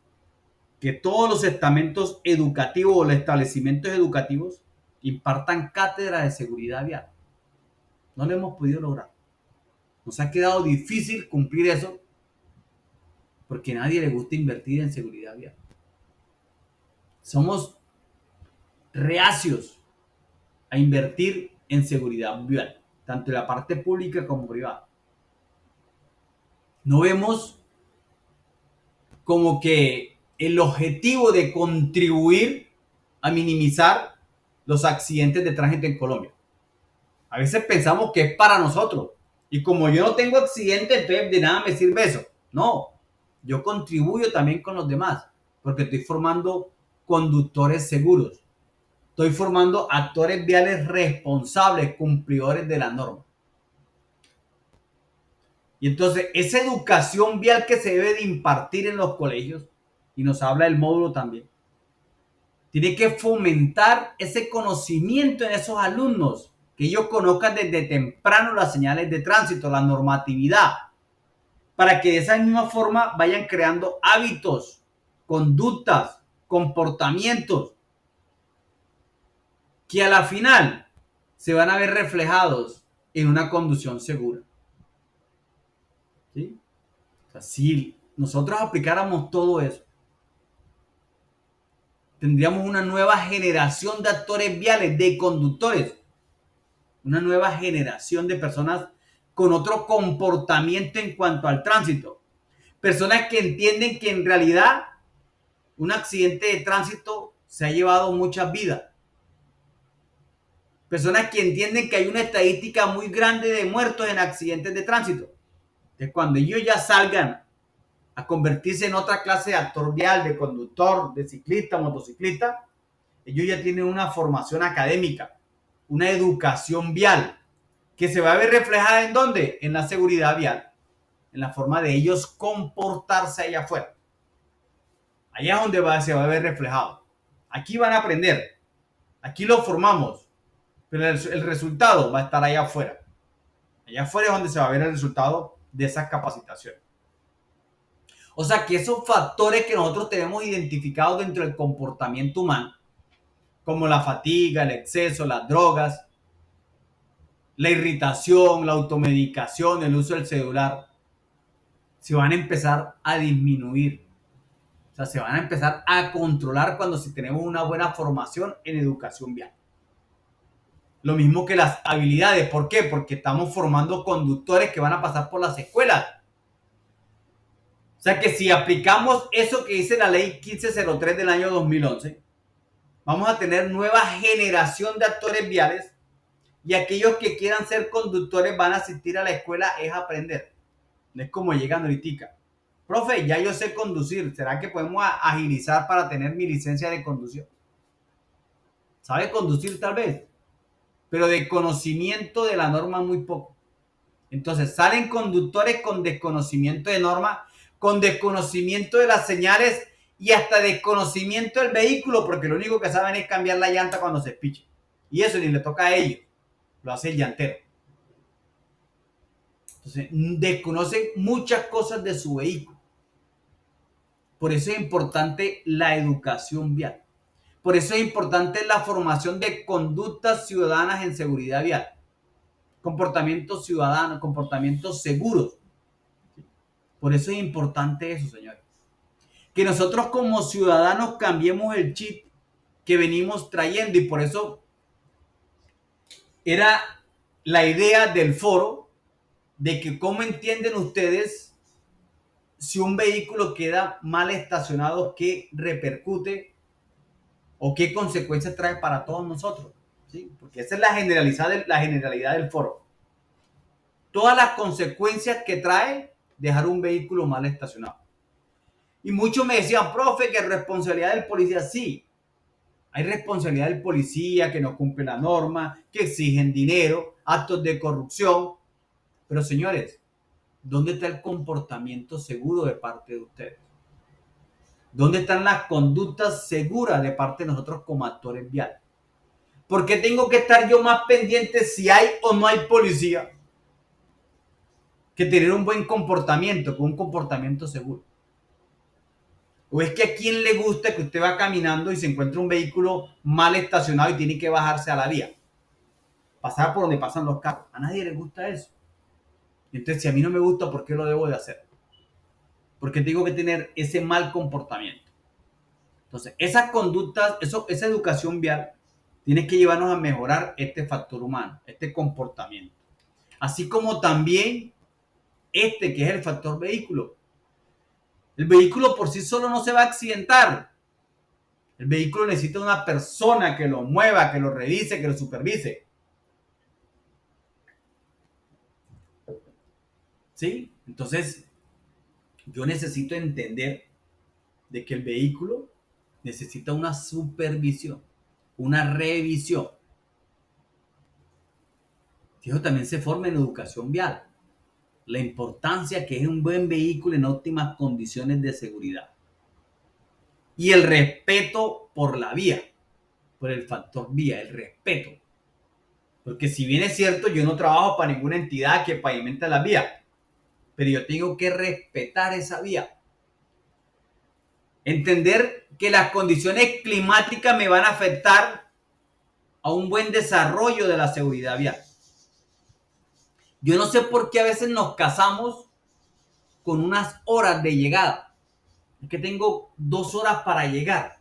que todos los estamentos educativos o los establecimientos educativos impartan cátedra de seguridad vial. No lo hemos podido lograr. Nos ha quedado difícil cumplir eso porque a nadie le gusta invertir en seguridad vial. Somos reacios a invertir en seguridad vial, tanto en la parte pública como privada. No vemos como que el objetivo de contribuir a minimizar los accidentes de tránsito en Colombia. A veces pensamos que es para nosotros. Y como yo no tengo accidentes, de nada me sirve eso. No, yo contribuyo también con los demás, porque estoy formando conductores seguros. Estoy formando actores viales responsables, cumplidores de la norma. Y entonces, esa educación vial que se debe de impartir en los colegios, y nos habla el módulo también, tiene que fomentar ese conocimiento en esos alumnos, que ellos conozcan desde temprano las señales de tránsito, la normatividad, para que de esa misma forma vayan creando hábitos, conductas, comportamientos, que a la final se van a ver reflejados en una conducción segura. ¿Sí? O sea, si nosotros aplicáramos todo eso, tendríamos una nueva generación de actores viales, de conductores, una nueva generación de personas con otro comportamiento en cuanto al tránsito. Personas que entienden que en realidad un accidente de tránsito se ha llevado muchas vidas. Personas que entienden que hay una estadística muy grande de muertos en accidentes de tránsito. Entonces, cuando ellos ya salgan a convertirse en otra clase de actor vial, de conductor, de ciclista, motociclista, ellos ya tienen una formación académica, una educación vial, que se va a ver reflejada ¿en dónde? En la seguridad vial, en la forma de ellos comportarse allá afuera. Allá es donde se va a ver reflejado. Aquí van a aprender, aquí lo formamos, pero el resultado va a estar allá afuera. Allá afuera es donde se va a ver el resultado de esas capacitaciones. O sea que esos factores que nosotros tenemos identificados dentro del comportamiento humano, como la fatiga, el exceso, las drogas, la irritación, la automedicación, el uso del celular, se van a empezar a disminuir. O sea, se van a empezar a controlar cuando si tenemos una buena formación en educación vial. Lo mismo que las habilidades. ¿Por qué? Porque estamos formando conductores que van a pasar por las escuelas. O sea que si aplicamos eso que dice la ley 1503 del año 2011, vamos a tener nueva generación de actores viales Y aquellos que quieran ser conductores van a asistir a la escuela es aprender. No es como llegan ahorita. Profe, ya yo sé conducir. ¿Será que podemos agilizar para tener mi licencia de conducción? ¿Sabe conducir tal vez? Pero de conocimiento de la norma muy poco. Entonces salen conductores con desconocimiento de norma, con desconocimiento de las señales y hasta desconocimiento del vehículo, porque lo único que saben es cambiar la llanta cuando se espiche. Y eso ni le toca a ellos, lo hace el llantero. Entonces desconocen muchas cosas de su vehículo. Por eso es importante la educación vial. Por eso es importante la formación de conductas ciudadanas en seguridad vial. Comportamientos ciudadanos, comportamientos seguros. Por eso es importante eso, señores. Que nosotros como ciudadanos cambiemos el chip que venimos trayendo, y por eso era la idea del foro de que cómo entienden ustedes si un vehículo queda mal estacionado, qué repercute o qué consecuencias trae para todos nosotros, ¿sí? Porque esa es la generalidad del foro. Todas las consecuencias que trae dejar un vehículo mal estacionado. Y muchos me decían, profe, que responsabilidad del policía. Sí, hay responsabilidad del policía que no cumple la norma, que exigen dinero, actos de corrupción. Pero señores, ¿dónde está el comportamiento seguro de parte de ustedes? ¿Dónde están las conductas seguras de parte de nosotros como actores viales? ¿Por qué tengo que estar yo más pendiente si hay o no hay policía? Que tener un buen comportamiento, con un comportamiento seguro. ¿O es que a quién le gusta que usted va caminando y se encuentra un vehículo mal estacionado y tiene que bajarse a la vía? Pasar por donde pasan los carros. A nadie le gusta eso. Entonces, si a mí no me gusta, ¿por qué lo debo de hacer? Porque tengo que tener ese mal comportamiento. Entonces, esas conductas, esa educación vial, tiene que llevarnos a mejorar este factor humano, este comportamiento. Así como también que es el factor vehículo. El vehículo por sí solo no se va a accidentar. El vehículo necesita una persona que lo mueva, que lo revise, que lo supervise. ¿Sí? Entonces, yo necesito entender de que el vehículo necesita una supervisión, una revisión. Eso también se forma en educación vial. La importancia que es un buen vehículo en óptimas condiciones de seguridad. Y el respeto por la vía, por el factor vía, el respeto. Porque si bien es cierto, yo no trabajo para ninguna entidad que pavimenta la vía, pero yo tengo que respetar esa vía. Entender que las condiciones climáticas me van a afectar a un buen desarrollo de la seguridad vial. Yo no sé por qué a veces nos casamos con unas horas de llegada. Es que tengo 2 horas para llegar.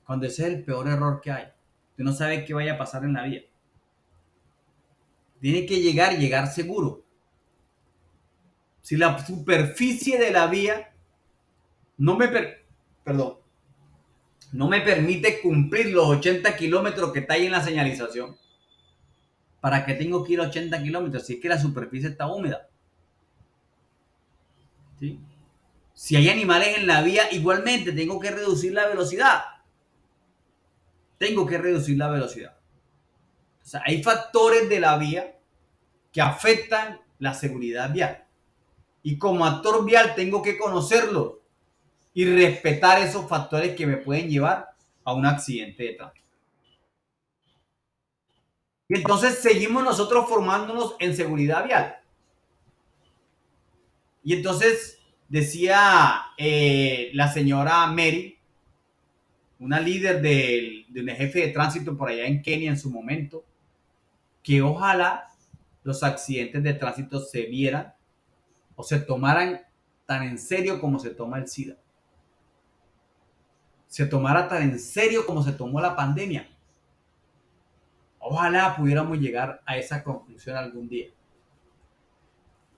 Cuando ese es el peor error que hay. Usted no sabe qué vaya a pasar en la vía. Tiene que llegar seguro. Si la superficie de la vía no me permite cumplir los 80 kilómetros que está ahí en la señalización, ¿para qué tengo que ir a 80 kilómetros si es que la superficie está húmeda? ¿Sí? Si hay animales en la vía, igualmente tengo que reducir la velocidad. O sea, hay factores de la vía que afectan la seguridad vial. Y como actor vial tengo que conocerlos y respetar esos factores que me pueden llevar a un accidente de tránsito. Y entonces seguimos nosotros formándonos en seguridad vial. Y entonces decía la señora Mary, una líder de un jefe de tránsito por allá en Kenia en su momento, que ojalá los accidentes de tránsito se vieran o se tomaran tan en serio como se toma el SIDA. Se tomara tan en serio como se tomó la pandemia. Ojalá pudiéramos llegar a esa conclusión algún día.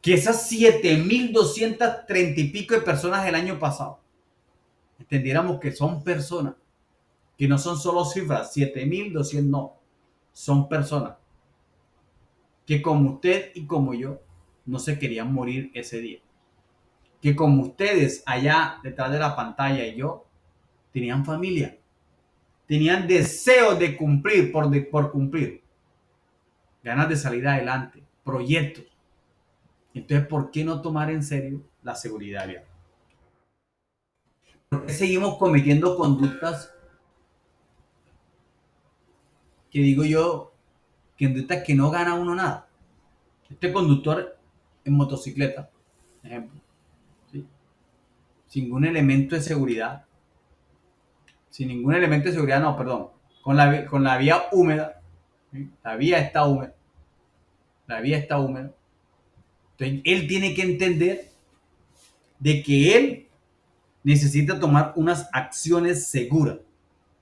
Que esas 7.230 y pico de personas del año pasado, entendiéramos que son personas, que no son solo cifras, 7.200 no. son personas que como usted y como yo no se querían morir ese día. Que como ustedes allá detrás de la pantalla y yo tenían familia, tenían deseos de cumplir por cumplir, ganas de salir adelante, proyectos. Entonces, ¿por qué no tomar en serio la seguridad vial? ¿Por qué seguimos cometiendo conductas que digo yo, conductas que no gana uno nada? Este conductor en motocicleta, ejemplo, ¿sí? Sin ningún elemento de seguridad, sin ningún elemento de seguridad, no, perdón, con la vía húmeda, ¿sí? La vía está húmeda, la vía está húmeda. Entonces, él tiene que entender de que él necesita tomar unas acciones seguras.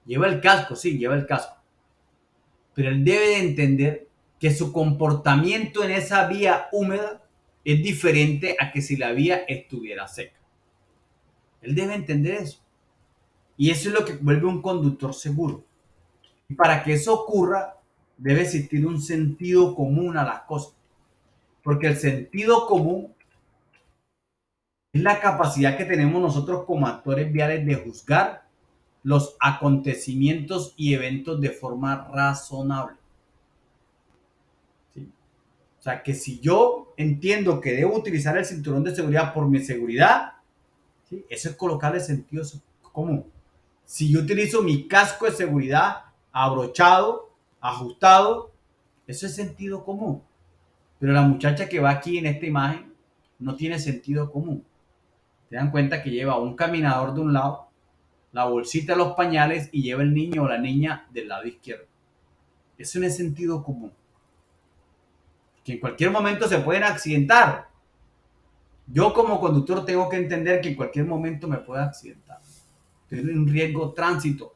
Lleva el casco, sí, lleva el casco. Pero él debe de entender que su comportamiento en esa vía húmeda es diferente a que si la vía estuviera seca. Él debe entender eso. Y eso es lo que vuelve un conductor seguro. Y para que eso ocurra, debe existir un sentido común a las cosas. Porque el sentido común es la capacidad que tenemos nosotros como actores viales de juzgar los acontecimientos y eventos de forma razonable. ¿Sí? O sea, que si yo entiendo que debo utilizar el cinturón de seguridad por mi seguridad, ¿sí? Eso es colocarle sentido común. Si yo utilizo mi casco de seguridad abrochado, ajustado, eso es sentido común. Pero la muchacha que va aquí en esta imagen no tiene sentido común. Te dan cuenta que lleva un caminador de un lado, la bolsita de los pañales y lleva el niño o la niña del lado izquierdo. Eso no es sentido común. Que en cualquier momento se pueden accidentar. Yo como conductor tengo que entender que en cualquier momento me puedo accidentar. Estoy en un riesgo tránsito.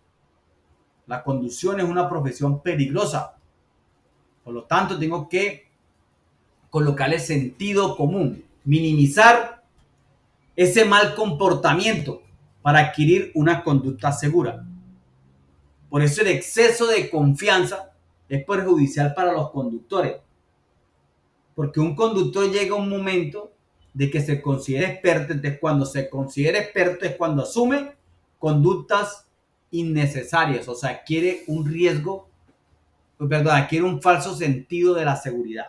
La conducción es una profesión peligrosa. Por lo tanto, tengo que colocarle sentido común, minimizar ese mal comportamiento para adquirir una conducta segura. Por eso el exceso de confianza es perjudicial para los conductores. Porque un conductor llega a un momento de que se considera experto, entonces cuando se considera experto es cuando asume conductas innecesarias, o sea, adquiere un riesgo, perdón, adquiere un falso sentido de la seguridad.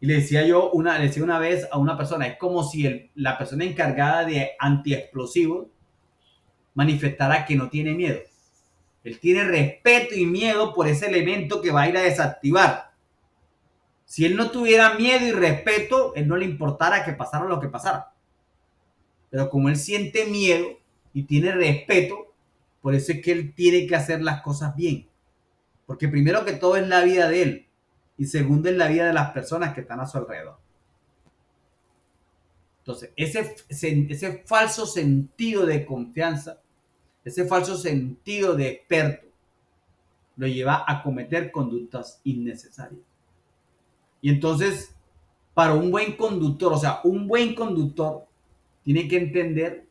Y le decía una vez a una persona, es como si la persona encargada de antiexplosivos manifestara que no tiene miedo. Él tiene respeto y miedo por ese elemento que va a ir a desactivar. Si él no tuviera miedo y respeto, él no le importara que pasara lo que pasara. Pero como él siente miedo y tiene respeto, por eso es que él tiene que hacer las cosas bien. Porque primero que todo es la vida de él. Y segundo es la vida de las personas que están a su alrededor. Entonces, ese falso sentido de confianza, ese falso sentido de experto, lo lleva a cometer conductas innecesarias. Y entonces, para un buen conductor, o sea, un buen conductor tiene que entender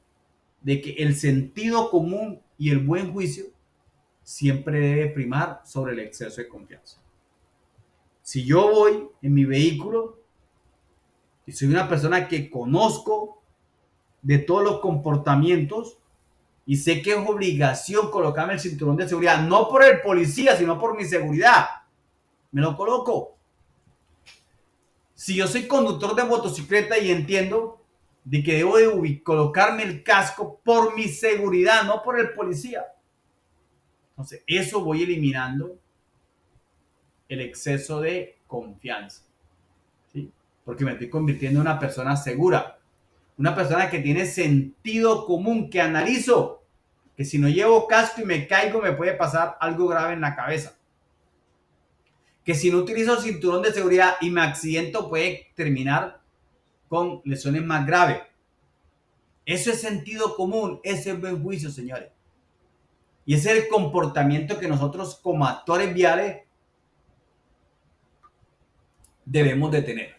de que el sentido común y el buen juicio siempre debe primar sobre el exceso de confianza. Si yo voy en mi vehículo y soy una persona que conozco de todos los comportamientos y sé que es obligación colocarme el cinturón de seguridad, no por el policía, sino por mi seguridad, me lo coloco. Si yo soy conductor de motocicleta y entiendo de que debo de colocarme el casco por mi seguridad, no por el policía. Entonces, eso voy eliminando el exceso de confianza, ¿sí? Porque me estoy convirtiendo en una persona segura, una persona que tiene sentido común, que analizo que si no llevo casco y me caigo me puede pasar algo grave en la cabeza. Que si no utilizo cinturón de seguridad y me accidento puede terminar con lesiones más graves. Eso es sentido común, ese es buen juicio, señores. Y ese es el comportamiento que nosotros como actores viales debemos de tener.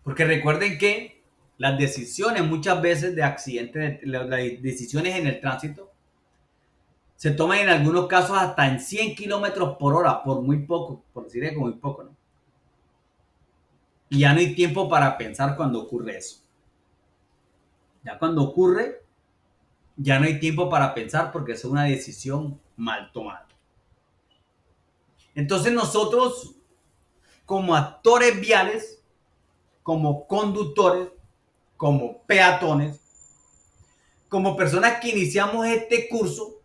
Porque recuerden que las decisiones muchas veces de accidentes, las decisiones en el tránsito, Se toman en algunos casos hasta en 100 kilómetros por hora, por muy poco, por decir que muy poco, ¿no? Y ya no hay tiempo para pensar cuando ocurre eso. Ya cuando ocurre, ya no hay tiempo para pensar porque es una decisión mal tomada. Entonces nosotros, como actores viales, como conductores, como peatones, como personas que iniciamos este curso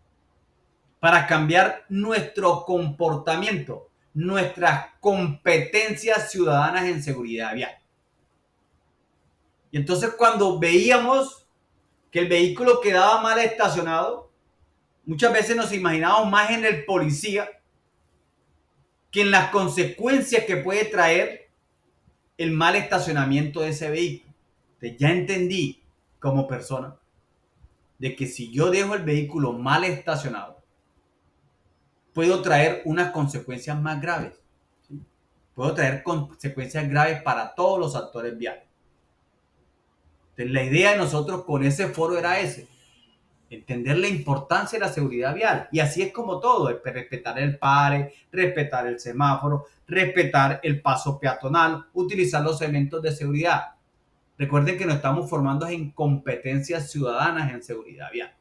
para cambiar nuestro comportamiento, nuestras competencias ciudadanas en seguridad vial. Y entonces cuando veíamos que el vehículo quedaba mal estacionado, muchas veces nos imaginábamos más en el policía que en las consecuencias que puede traer el mal estacionamiento de ese vehículo. Entonces ya entendí como persona de que si yo dejo el vehículo mal estacionado, puedo traer unas consecuencias más graves. ¿Sí? Puedo traer consecuencias graves para todos los actores viales. Entonces la idea de nosotros con ese foro era ese, entender la importancia de la seguridad vial. Y así es como todo, respetar el pare, respetar el semáforo, respetar el paso peatonal, utilizar los elementos de seguridad. Recuerden que nos estamos formando en competencias ciudadanas en seguridad vial.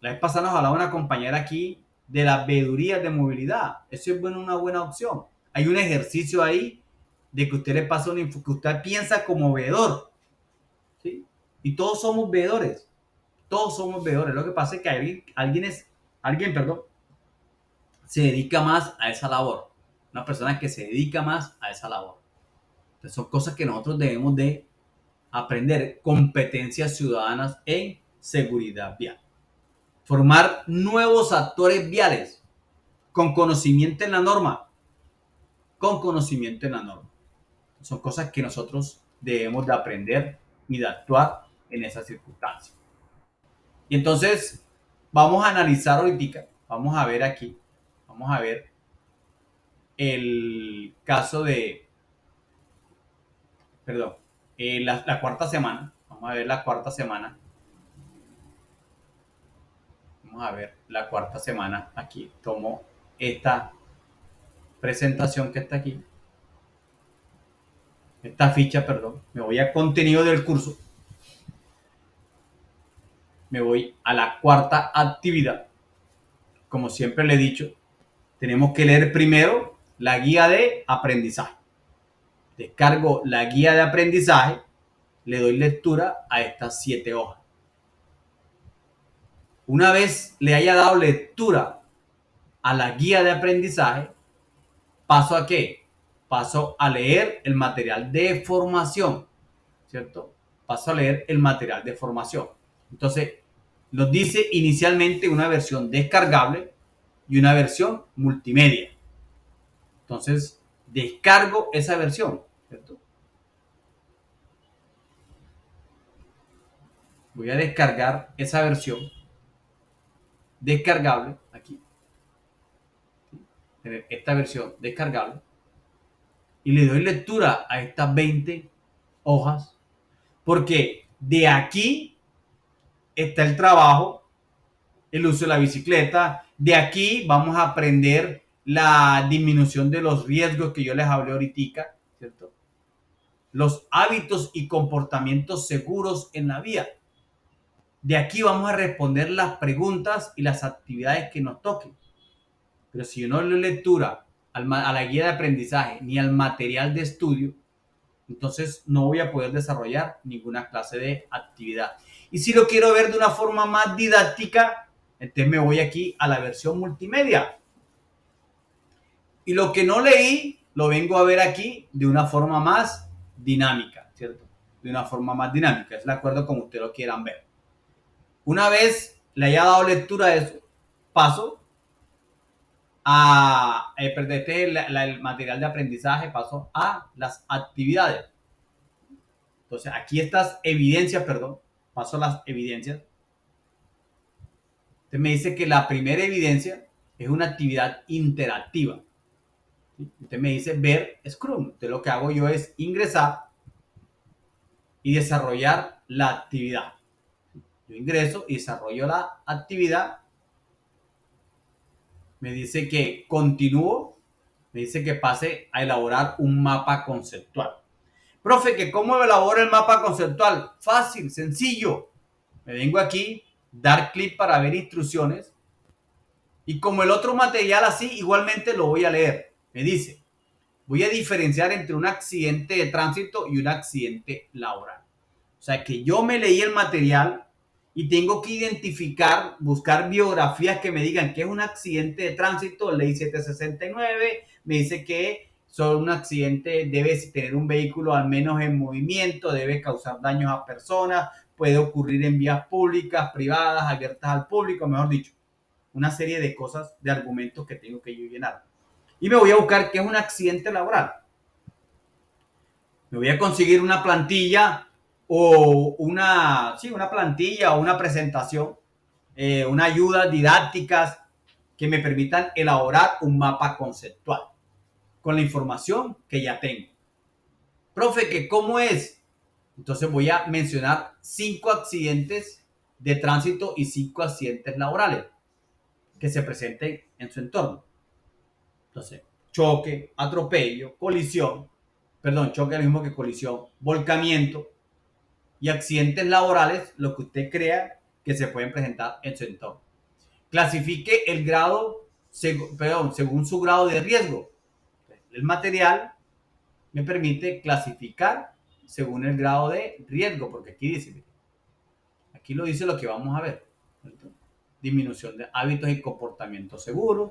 La vez pasada nos hablaba una compañera aquí de las veedurías de movilidad. Eso es una buena opción. Hay un ejercicio ahí de que usted le pasa una info, que usted piensa como veedor. ¿Sí? Y todos somos veedores. Todos somos veedores. Lo que pasa es que alguien, se dedica más a esa labor. Una persona que se dedica más a esa labor. Entonces son cosas que nosotros debemos de aprender. Competencias ciudadanas en seguridad vial. Formar nuevos actores viales con conocimiento en la norma. Con conocimiento en la norma. Son cosas que nosotros debemos de aprender y de actuar en esas circunstancias. Y entonces vamos a analizar ahorita, vamos a ver aquí, vamos a ver el caso de, perdón, la cuarta semana. Vamos a ver la cuarta semana. Vamos a ver la cuarta semana. Aquí tomo esta presentación que está aquí. Esta ficha, perdón. Me voy a contenido del curso. Me voy a la cuarta actividad. Como siempre le he dicho, tenemos que leer primero la guía de aprendizaje. Descargo la guía de aprendizaje, le doy lectura a estas 7 hojas. Una vez le haya dado lectura a la guía de aprendizaje, ¿paso a qué? Paso a leer el material de formación, ¿cierto? Paso a leer el material de formación. Entonces, nos dice inicialmente una versión descargable y una versión multimedia. Entonces, descargo esa versión, ¿cierto? Voy a descargar esa versión descargable aquí. Tener esta versión descargable. Y le doy lectura a estas 20 hojas. Porque de aquí está el trabajo, el uso de la bicicleta. De aquí vamos a aprender la disminución de los riesgos que yo les hablé ahorita, ¿cierto? Los hábitos y comportamientos seguros en la vía. De aquí vamos a responder las preguntas y las actividades que nos toquen. Pero si yo no le doy lectura a la guía de aprendizaje ni al material de estudio, entonces no voy a poder desarrollar ninguna clase de actividad. Y si lo quiero ver de una forma más didáctica, entonces me voy aquí a la versión multimedia. Y lo que no leí, lo vengo a ver aquí de una forma más dinámica, ¿cierto? De una forma más dinámica, es de acuerdo como ustedes lo quieran ver. Una vez le haya dado lectura a eso, paso a, el material de aprendizaje, paso a las actividades. Entonces, aquí estas evidencias, paso a las evidencias. Entonces me dice que la primera evidencia es una actividad interactiva. ¿Sí? Usted me dice ver Scrum. Entonces lo que hago yo es ingresar y desarrollar la actividad. Yo ingreso y desarrollo la actividad. Me dice que continúo. Me dice que pase a elaborar un mapa conceptual. Profe, ¿que cómo elaboro el mapa conceptual? Fácil, sencillo. Me vengo aquí, dar clic para ver instrucciones. Y como el otro material así, igualmente lo voy a leer. Me dice, voy a diferenciar entre un accidente de tránsito y un accidente laboral. O sea que yo me leí el material y tengo que identificar, buscar biografías que me digan que es un accidente de tránsito, ley 769, me dice que sobre un accidente debe tener un vehículo al menos en movimiento, debe causar daños a personas, puede ocurrir en vías públicas, privadas, abiertas al público, mejor dicho, una serie de cosas, de argumentos que tengo que yo llenar. Y me voy a buscar qué es un accidente laboral. Me voy a conseguir una plantilla o una plantilla o una presentación, una ayuda didácticas que me permitan elaborar un mapa conceptual con la información que ya tengo. Profe, ¿que cómo es? Entonces voy a mencionar 5 accidentes de tránsito y 5 accidentes laborales que se presenten en su entorno. Entonces, choque, atropello, colisión, choque es lo mismo que colisión, volcamiento y accidentes laborales, lo que usted crea que se pueden presentar en su entorno. Clasifique el grado, según su grado de riesgo. El material me permite clasificar según el grado de riesgo, porque aquí lo dice lo que vamos a ver. Disminución de hábitos y comportamientos seguros.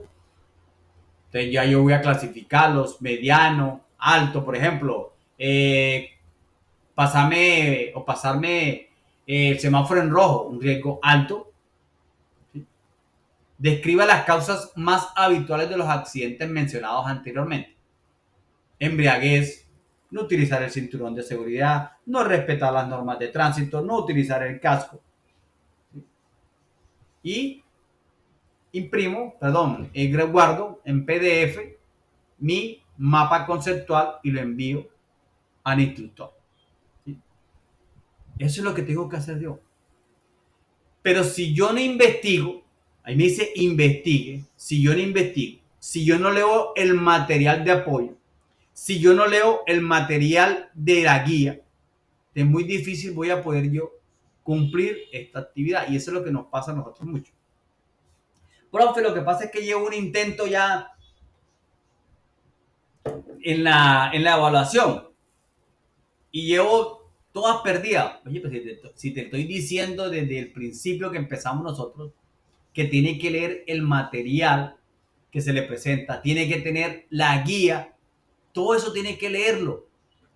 Entonces ya yo voy a clasificarlos, mediano, alto, por ejemplo, pasarme el semáforo en rojo, un riesgo alto. ¿Sí? Describa las causas más habituales de los accidentes mencionados anteriormente. Embriaguez, no utilizar el cinturón de seguridad, no respetar las normas de tránsito, no utilizar el casco. ¿Sí? Y guardo en PDF mi mapa conceptual y lo envío al instructor. ¿Sí? Eso es lo que tengo que hacer yo. Pero si yo no investigo, ahí me dice investigue, si yo no investigo, si yo no leo el material de apoyo, si yo no leo el material de la guía, es muy difícil voy a poder yo cumplir esta actividad. Y eso es lo que nos pasa a nosotros mucho. Profe, lo que pasa es que llevo un intento ya en la evaluación y llevo todas perdidas. Oye, pues si te estoy diciendo desde el principio que empezamos nosotros que tiene que leer el material que se le presenta, tiene que tener la guía, todo eso tiene que leerlo,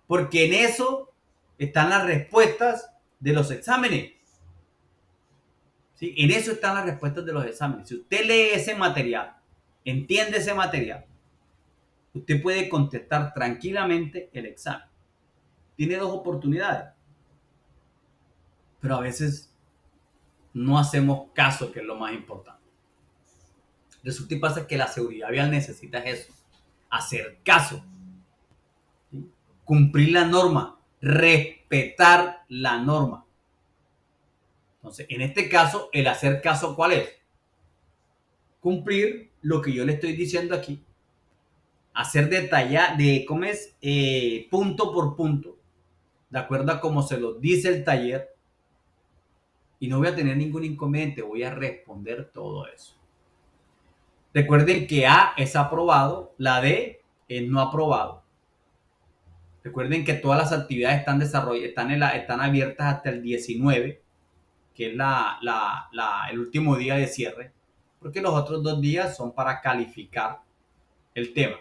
porque en eso están las respuestas de los exámenes. ¿Sí? En eso están las respuestas de los exámenes. Si usted lee ese material, entiende ese material, usted puede contestar tranquilamente el examen. Tiene 2 oportunidades, pero a veces no hacemos caso, que es lo más importante. Resulta y pasa que la seguridad vial necesita eso, hacer caso, ¿sí? Cumplir la norma, respetar la norma. Entonces, en este caso, el hacer caso, ¿cuál es? Cumplir lo que yo le estoy diciendo aquí, hacer punto por punto, de acuerdo a cómo se lo dice el taller, y no voy a tener ningún inconveniente, voy a responder todo eso. Recuerden que A es aprobado, la D es no aprobado. Recuerden que todas las actividades están abiertas hasta el 19, que es el último día de cierre, porque los otros 2 días son para calificar el tema.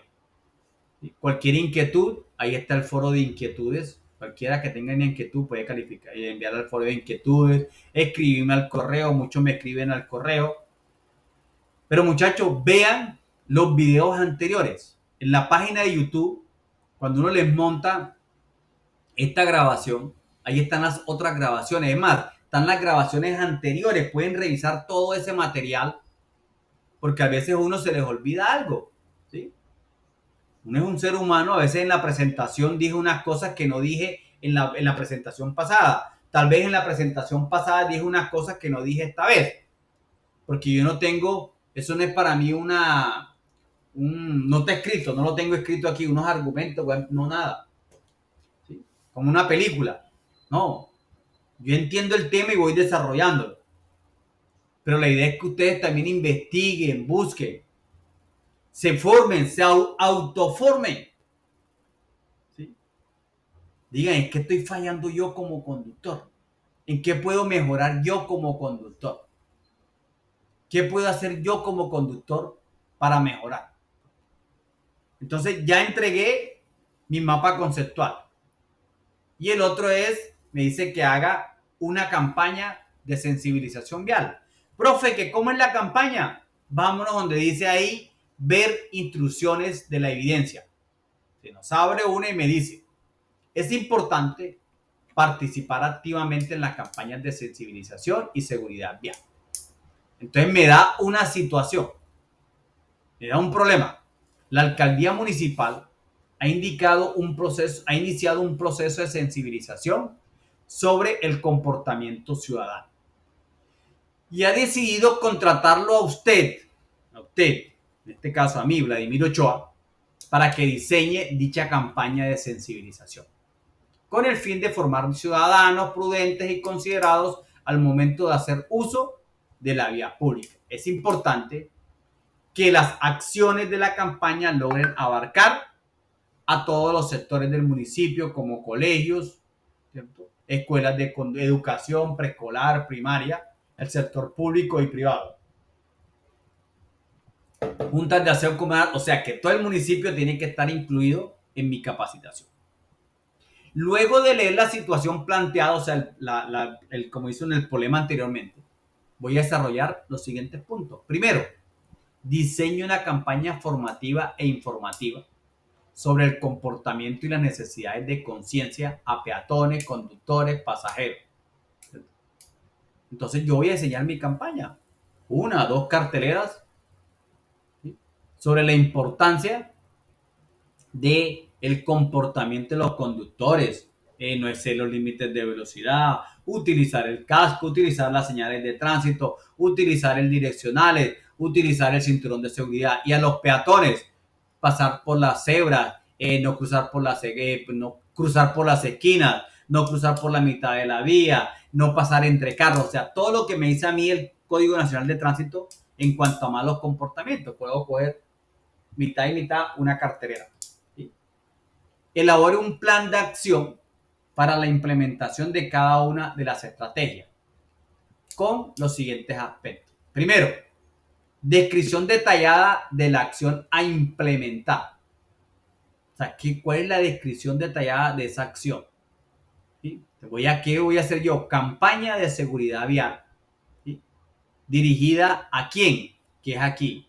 Cualquier inquietud, ahí está el foro de inquietudes. Cualquiera que tenga una inquietud puede calificar y enviar al foro de inquietudes, escribirme al correo, muchos me escriben al correo. Pero muchachos, vean los videos anteriores. En la página de YouTube, cuando uno les monta esta grabación, ahí están las otras grabaciones. Es más, están las grabaciones anteriores. Pueden revisar todo ese material, porque a veces a uno se les olvida algo, ¿sí? Uno es un ser humano, a veces en la presentación dije unas cosas que no dije en la presentación pasada. tal vez en la presentación pasada dije unas cosas que no dije esta vez, porque yo no tengo, eso no es para mí no está escrito, no lo tengo escrito aquí, unos argumentos, no nada, ¿sí? Como una película, no, yo entiendo el tema y voy desarrollándolo, pero la idea es que ustedes también investiguen, busquen, se formen, se autoformen, ¿sí? Digan, ¿en qué estoy fallando yo como conductor? ¿En qué puedo mejorar yo como conductor? ¿Qué puedo hacer yo como conductor para mejorar? Entonces ya entregué mi mapa conceptual. Y el otro es, me dice que haga una campaña de sensibilización vial. Profe, ¿que cómo es la campaña? Vámonos donde dice ahí, ver instrucciones de la evidencia. Se nos abre una y me dice, es importante participar activamente en las campañas de sensibilización y seguridad vial. Entonces me da una situación, me da un problema. La alcaldía municipal ha iniciado un proceso de sensibilización sobre el comportamiento ciudadano y ha decidido contratarlo a usted, en este caso a mí, Vladimir Ochoa, para que diseñe dicha campaña de sensibilización, con el fin de formar ciudadanos prudentes y considerados al momento de hacer uso de la vía pública. Es importante que las acciones de la campaña logren abarcar a todos los sectores del municipio, como colegios, ¿cierto? Escuelas de educación preescolar, primaria, el sector público y privado, juntas de aseo comunal, o sea que todo el municipio tiene que estar incluido en mi capacitación. Luego de leer la situación planteada, o sea, como hizo en el problema anteriormente, voy a desarrollar los siguientes puntos. Primero, diseño una campaña formativa e informativa sobre el comportamiento y las necesidades de conciencia a peatones, conductores, pasajeros. Entonces yo voy a diseñar mi campaña, 1 o 2 carteleras, ¿sí?, sobre la importancia de el comportamiento de los conductores, no exceder los límites de velocidad, utilizar el casco, utilizar las señales de tránsito, utilizar el direccionales, utilizar el cinturón de seguridad, y a los peatones pasar por las cebras, no cruzar por no cruzar por las esquinas, no cruzar por la mitad de la vía, no pasar entre carros, o sea, todo lo que me dice a mí el Código Nacional de Tránsito en cuanto a malos comportamientos. Puedo coger mitad y mitad una cartelera. ¿Sí? Elabore un plan de acción para la implementación de cada una de las estrategias con los siguientes aspectos. Primero, descripción detallada de la acción a implementar. O sea, ¿cuál es la descripción detallada de esa acción? ¿Sí? ¿Qué voy a hacer yo? Campaña de seguridad vial. ¿Sí? ¿Dirigida a quién? Que es aquí.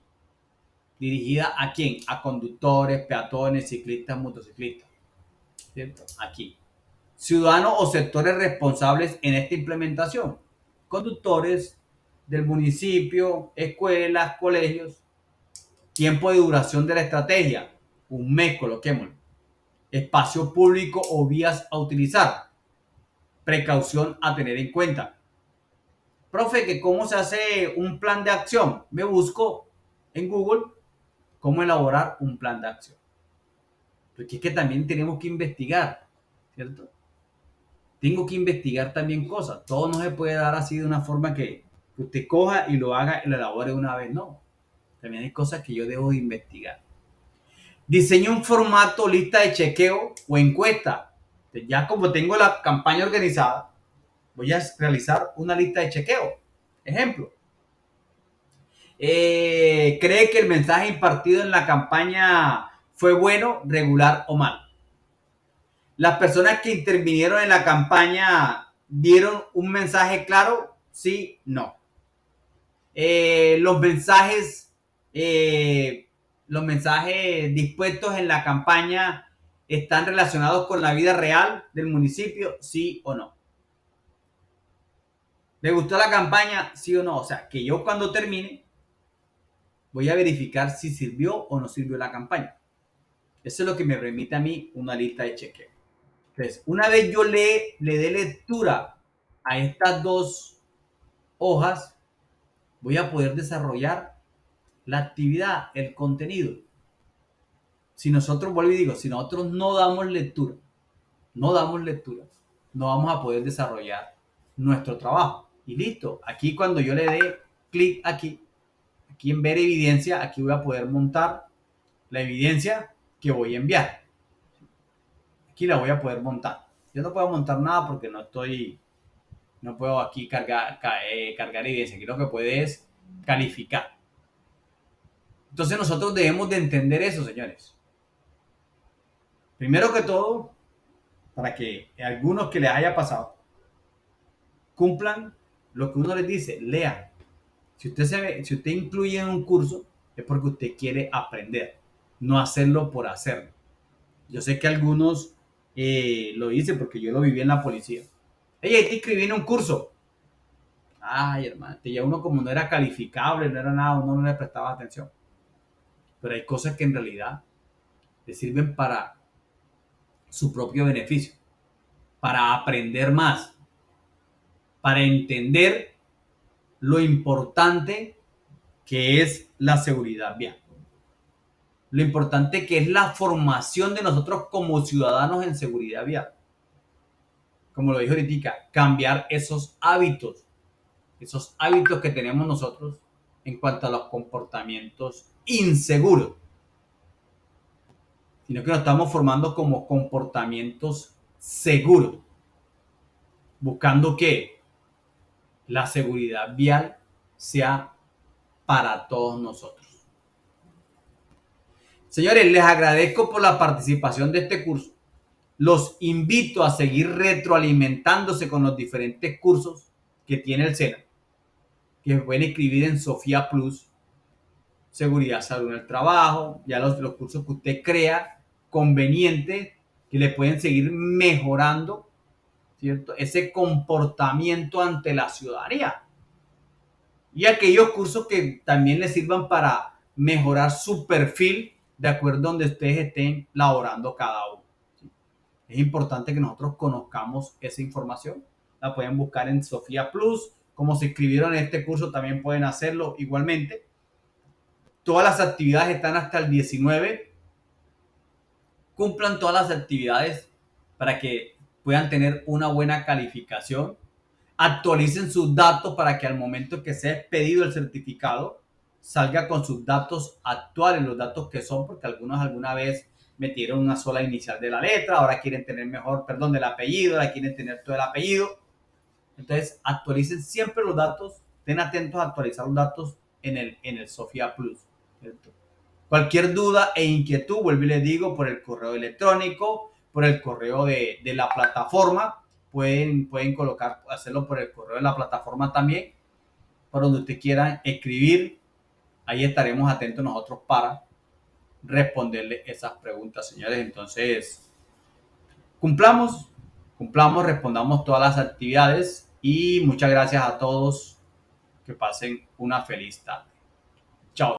¿Dirigida a quién? A conductores, peatones, ciclistas, motociclistas. ¿Cierto? Aquí. Ciudadanos o sectores responsables en esta implementación. Conductores del municipio, escuelas, colegios. Tiempo de duración de la estrategia. 1 mes, coloquémoslo. Espacio público o vías a utilizar. Precaución a tener en cuenta. Profe, ¿que cómo se hace un plan de acción? Me busco en Google cómo elaborar un plan de acción. Porque es que también tenemos que investigar, ¿cierto? Tengo que investigar también cosas. Todo no se puede dar así de una forma que usted coja y lo haga y lo elabore de una vez. No. También hay cosas que yo debo de investigar. Diseño un formato, lista de chequeo o encuesta. Ya como tengo la campaña organizada, voy a realizar una lista de chequeo. Ejemplo. ¿Cree que el mensaje impartido en la campaña fue bueno, regular o mal? ¿Las personas que intervinieron en la campaña dieron un mensaje claro? Sí, no. Los mensajes dispuestos en la campaña están relacionados con la vida real del municipio, sí o no. ¿Le gustó la campaña? Sí o no. O sea, que yo cuando termine voy a verificar si sirvió o no sirvió la campaña. Eso es lo que me permite a mí una lista de chequeo. Entonces, una vez yo le dé lectura a estas dos hojas voy a poder desarrollar la actividad, el contenido. Si nosotros, vuelvo y digo, si nosotros no damos lectura, no vamos a poder desarrollar nuestro trabajo. Y listo, aquí cuando yo le dé clic aquí en ver evidencia, aquí voy a poder montar la evidencia que voy a enviar. Aquí la voy a poder montar. Yo no puedo montar nada porque no puedo aquí cargar evidencia. Aquí lo que puede es calificar. Entonces nosotros debemos de entender eso, señores. Primero que todo, para que algunos que les haya pasado cumplan lo que uno les dice, lean. Si usted incluye en un curso, es porque usted quiere aprender, no hacerlo por hacerlo. Yo sé que algunos lo dicen porque yo lo viví en la policía. Ey, te inscribí en un curso. Ay, hermano, ya uno como no era calificable, no era nada, uno no le prestaba atención. Pero hay cosas que en realidad le sirven para su propio beneficio, para aprender más, para entender lo importante que es la seguridad vial. Lo importante que es la formación de nosotros como ciudadanos en seguridad vial. Como lo dijo ahorita, cambiar esos hábitos que tenemos nosotros en cuanto a los comportamientos inseguros, sino que nos estamos formando como comportamientos seguros, buscando que la seguridad vial sea para todos nosotros. Señores, les agradezco por la participación de este curso. Los invito a seguir retroalimentándose con los diferentes cursos que tiene el SENA, que se pueden inscribir en Sofía Plus, Seguridad, Salud en el Trabajo, ya los cursos que usted crea convenientes, que le pueden seguir mejorando, ¿cierto?, ese comportamiento ante la ciudadanía. Y aquellos cursos que también le sirvan para mejorar su perfil de acuerdo a donde ustedes estén laborando cada uno. Es importante que nosotros conozcamos esa información. La pueden buscar en Sofía Plus. Como se inscribieron en este curso, también pueden hacerlo igualmente. Todas las actividades están hasta el 19. Cumplan todas las actividades para que puedan tener una buena calificación. Actualicen sus datos para que al momento que sea expedido el certificado salga con sus datos actuales, los datos que son, porque algunos alguna vez metieron una sola inicial de la letra, ahora quieren tener del apellido, ahora quieren tener todo el apellido. Entonces, actualicen siempre los datos, estén atentos a actualizar los datos en el Sofía Plus, ¿cierto? Cualquier duda e inquietud, vuelvo y les digo, por el correo electrónico, por el correo de la plataforma, pueden hacerlo por el correo de la plataforma también, por donde ustedes quieran escribir. Ahí estaremos atentos nosotros para responderle esas preguntas, señores. Entonces, cumplamos, respondamos todas las actividades y muchas gracias a todos. Que pasen una feliz tarde. Chao.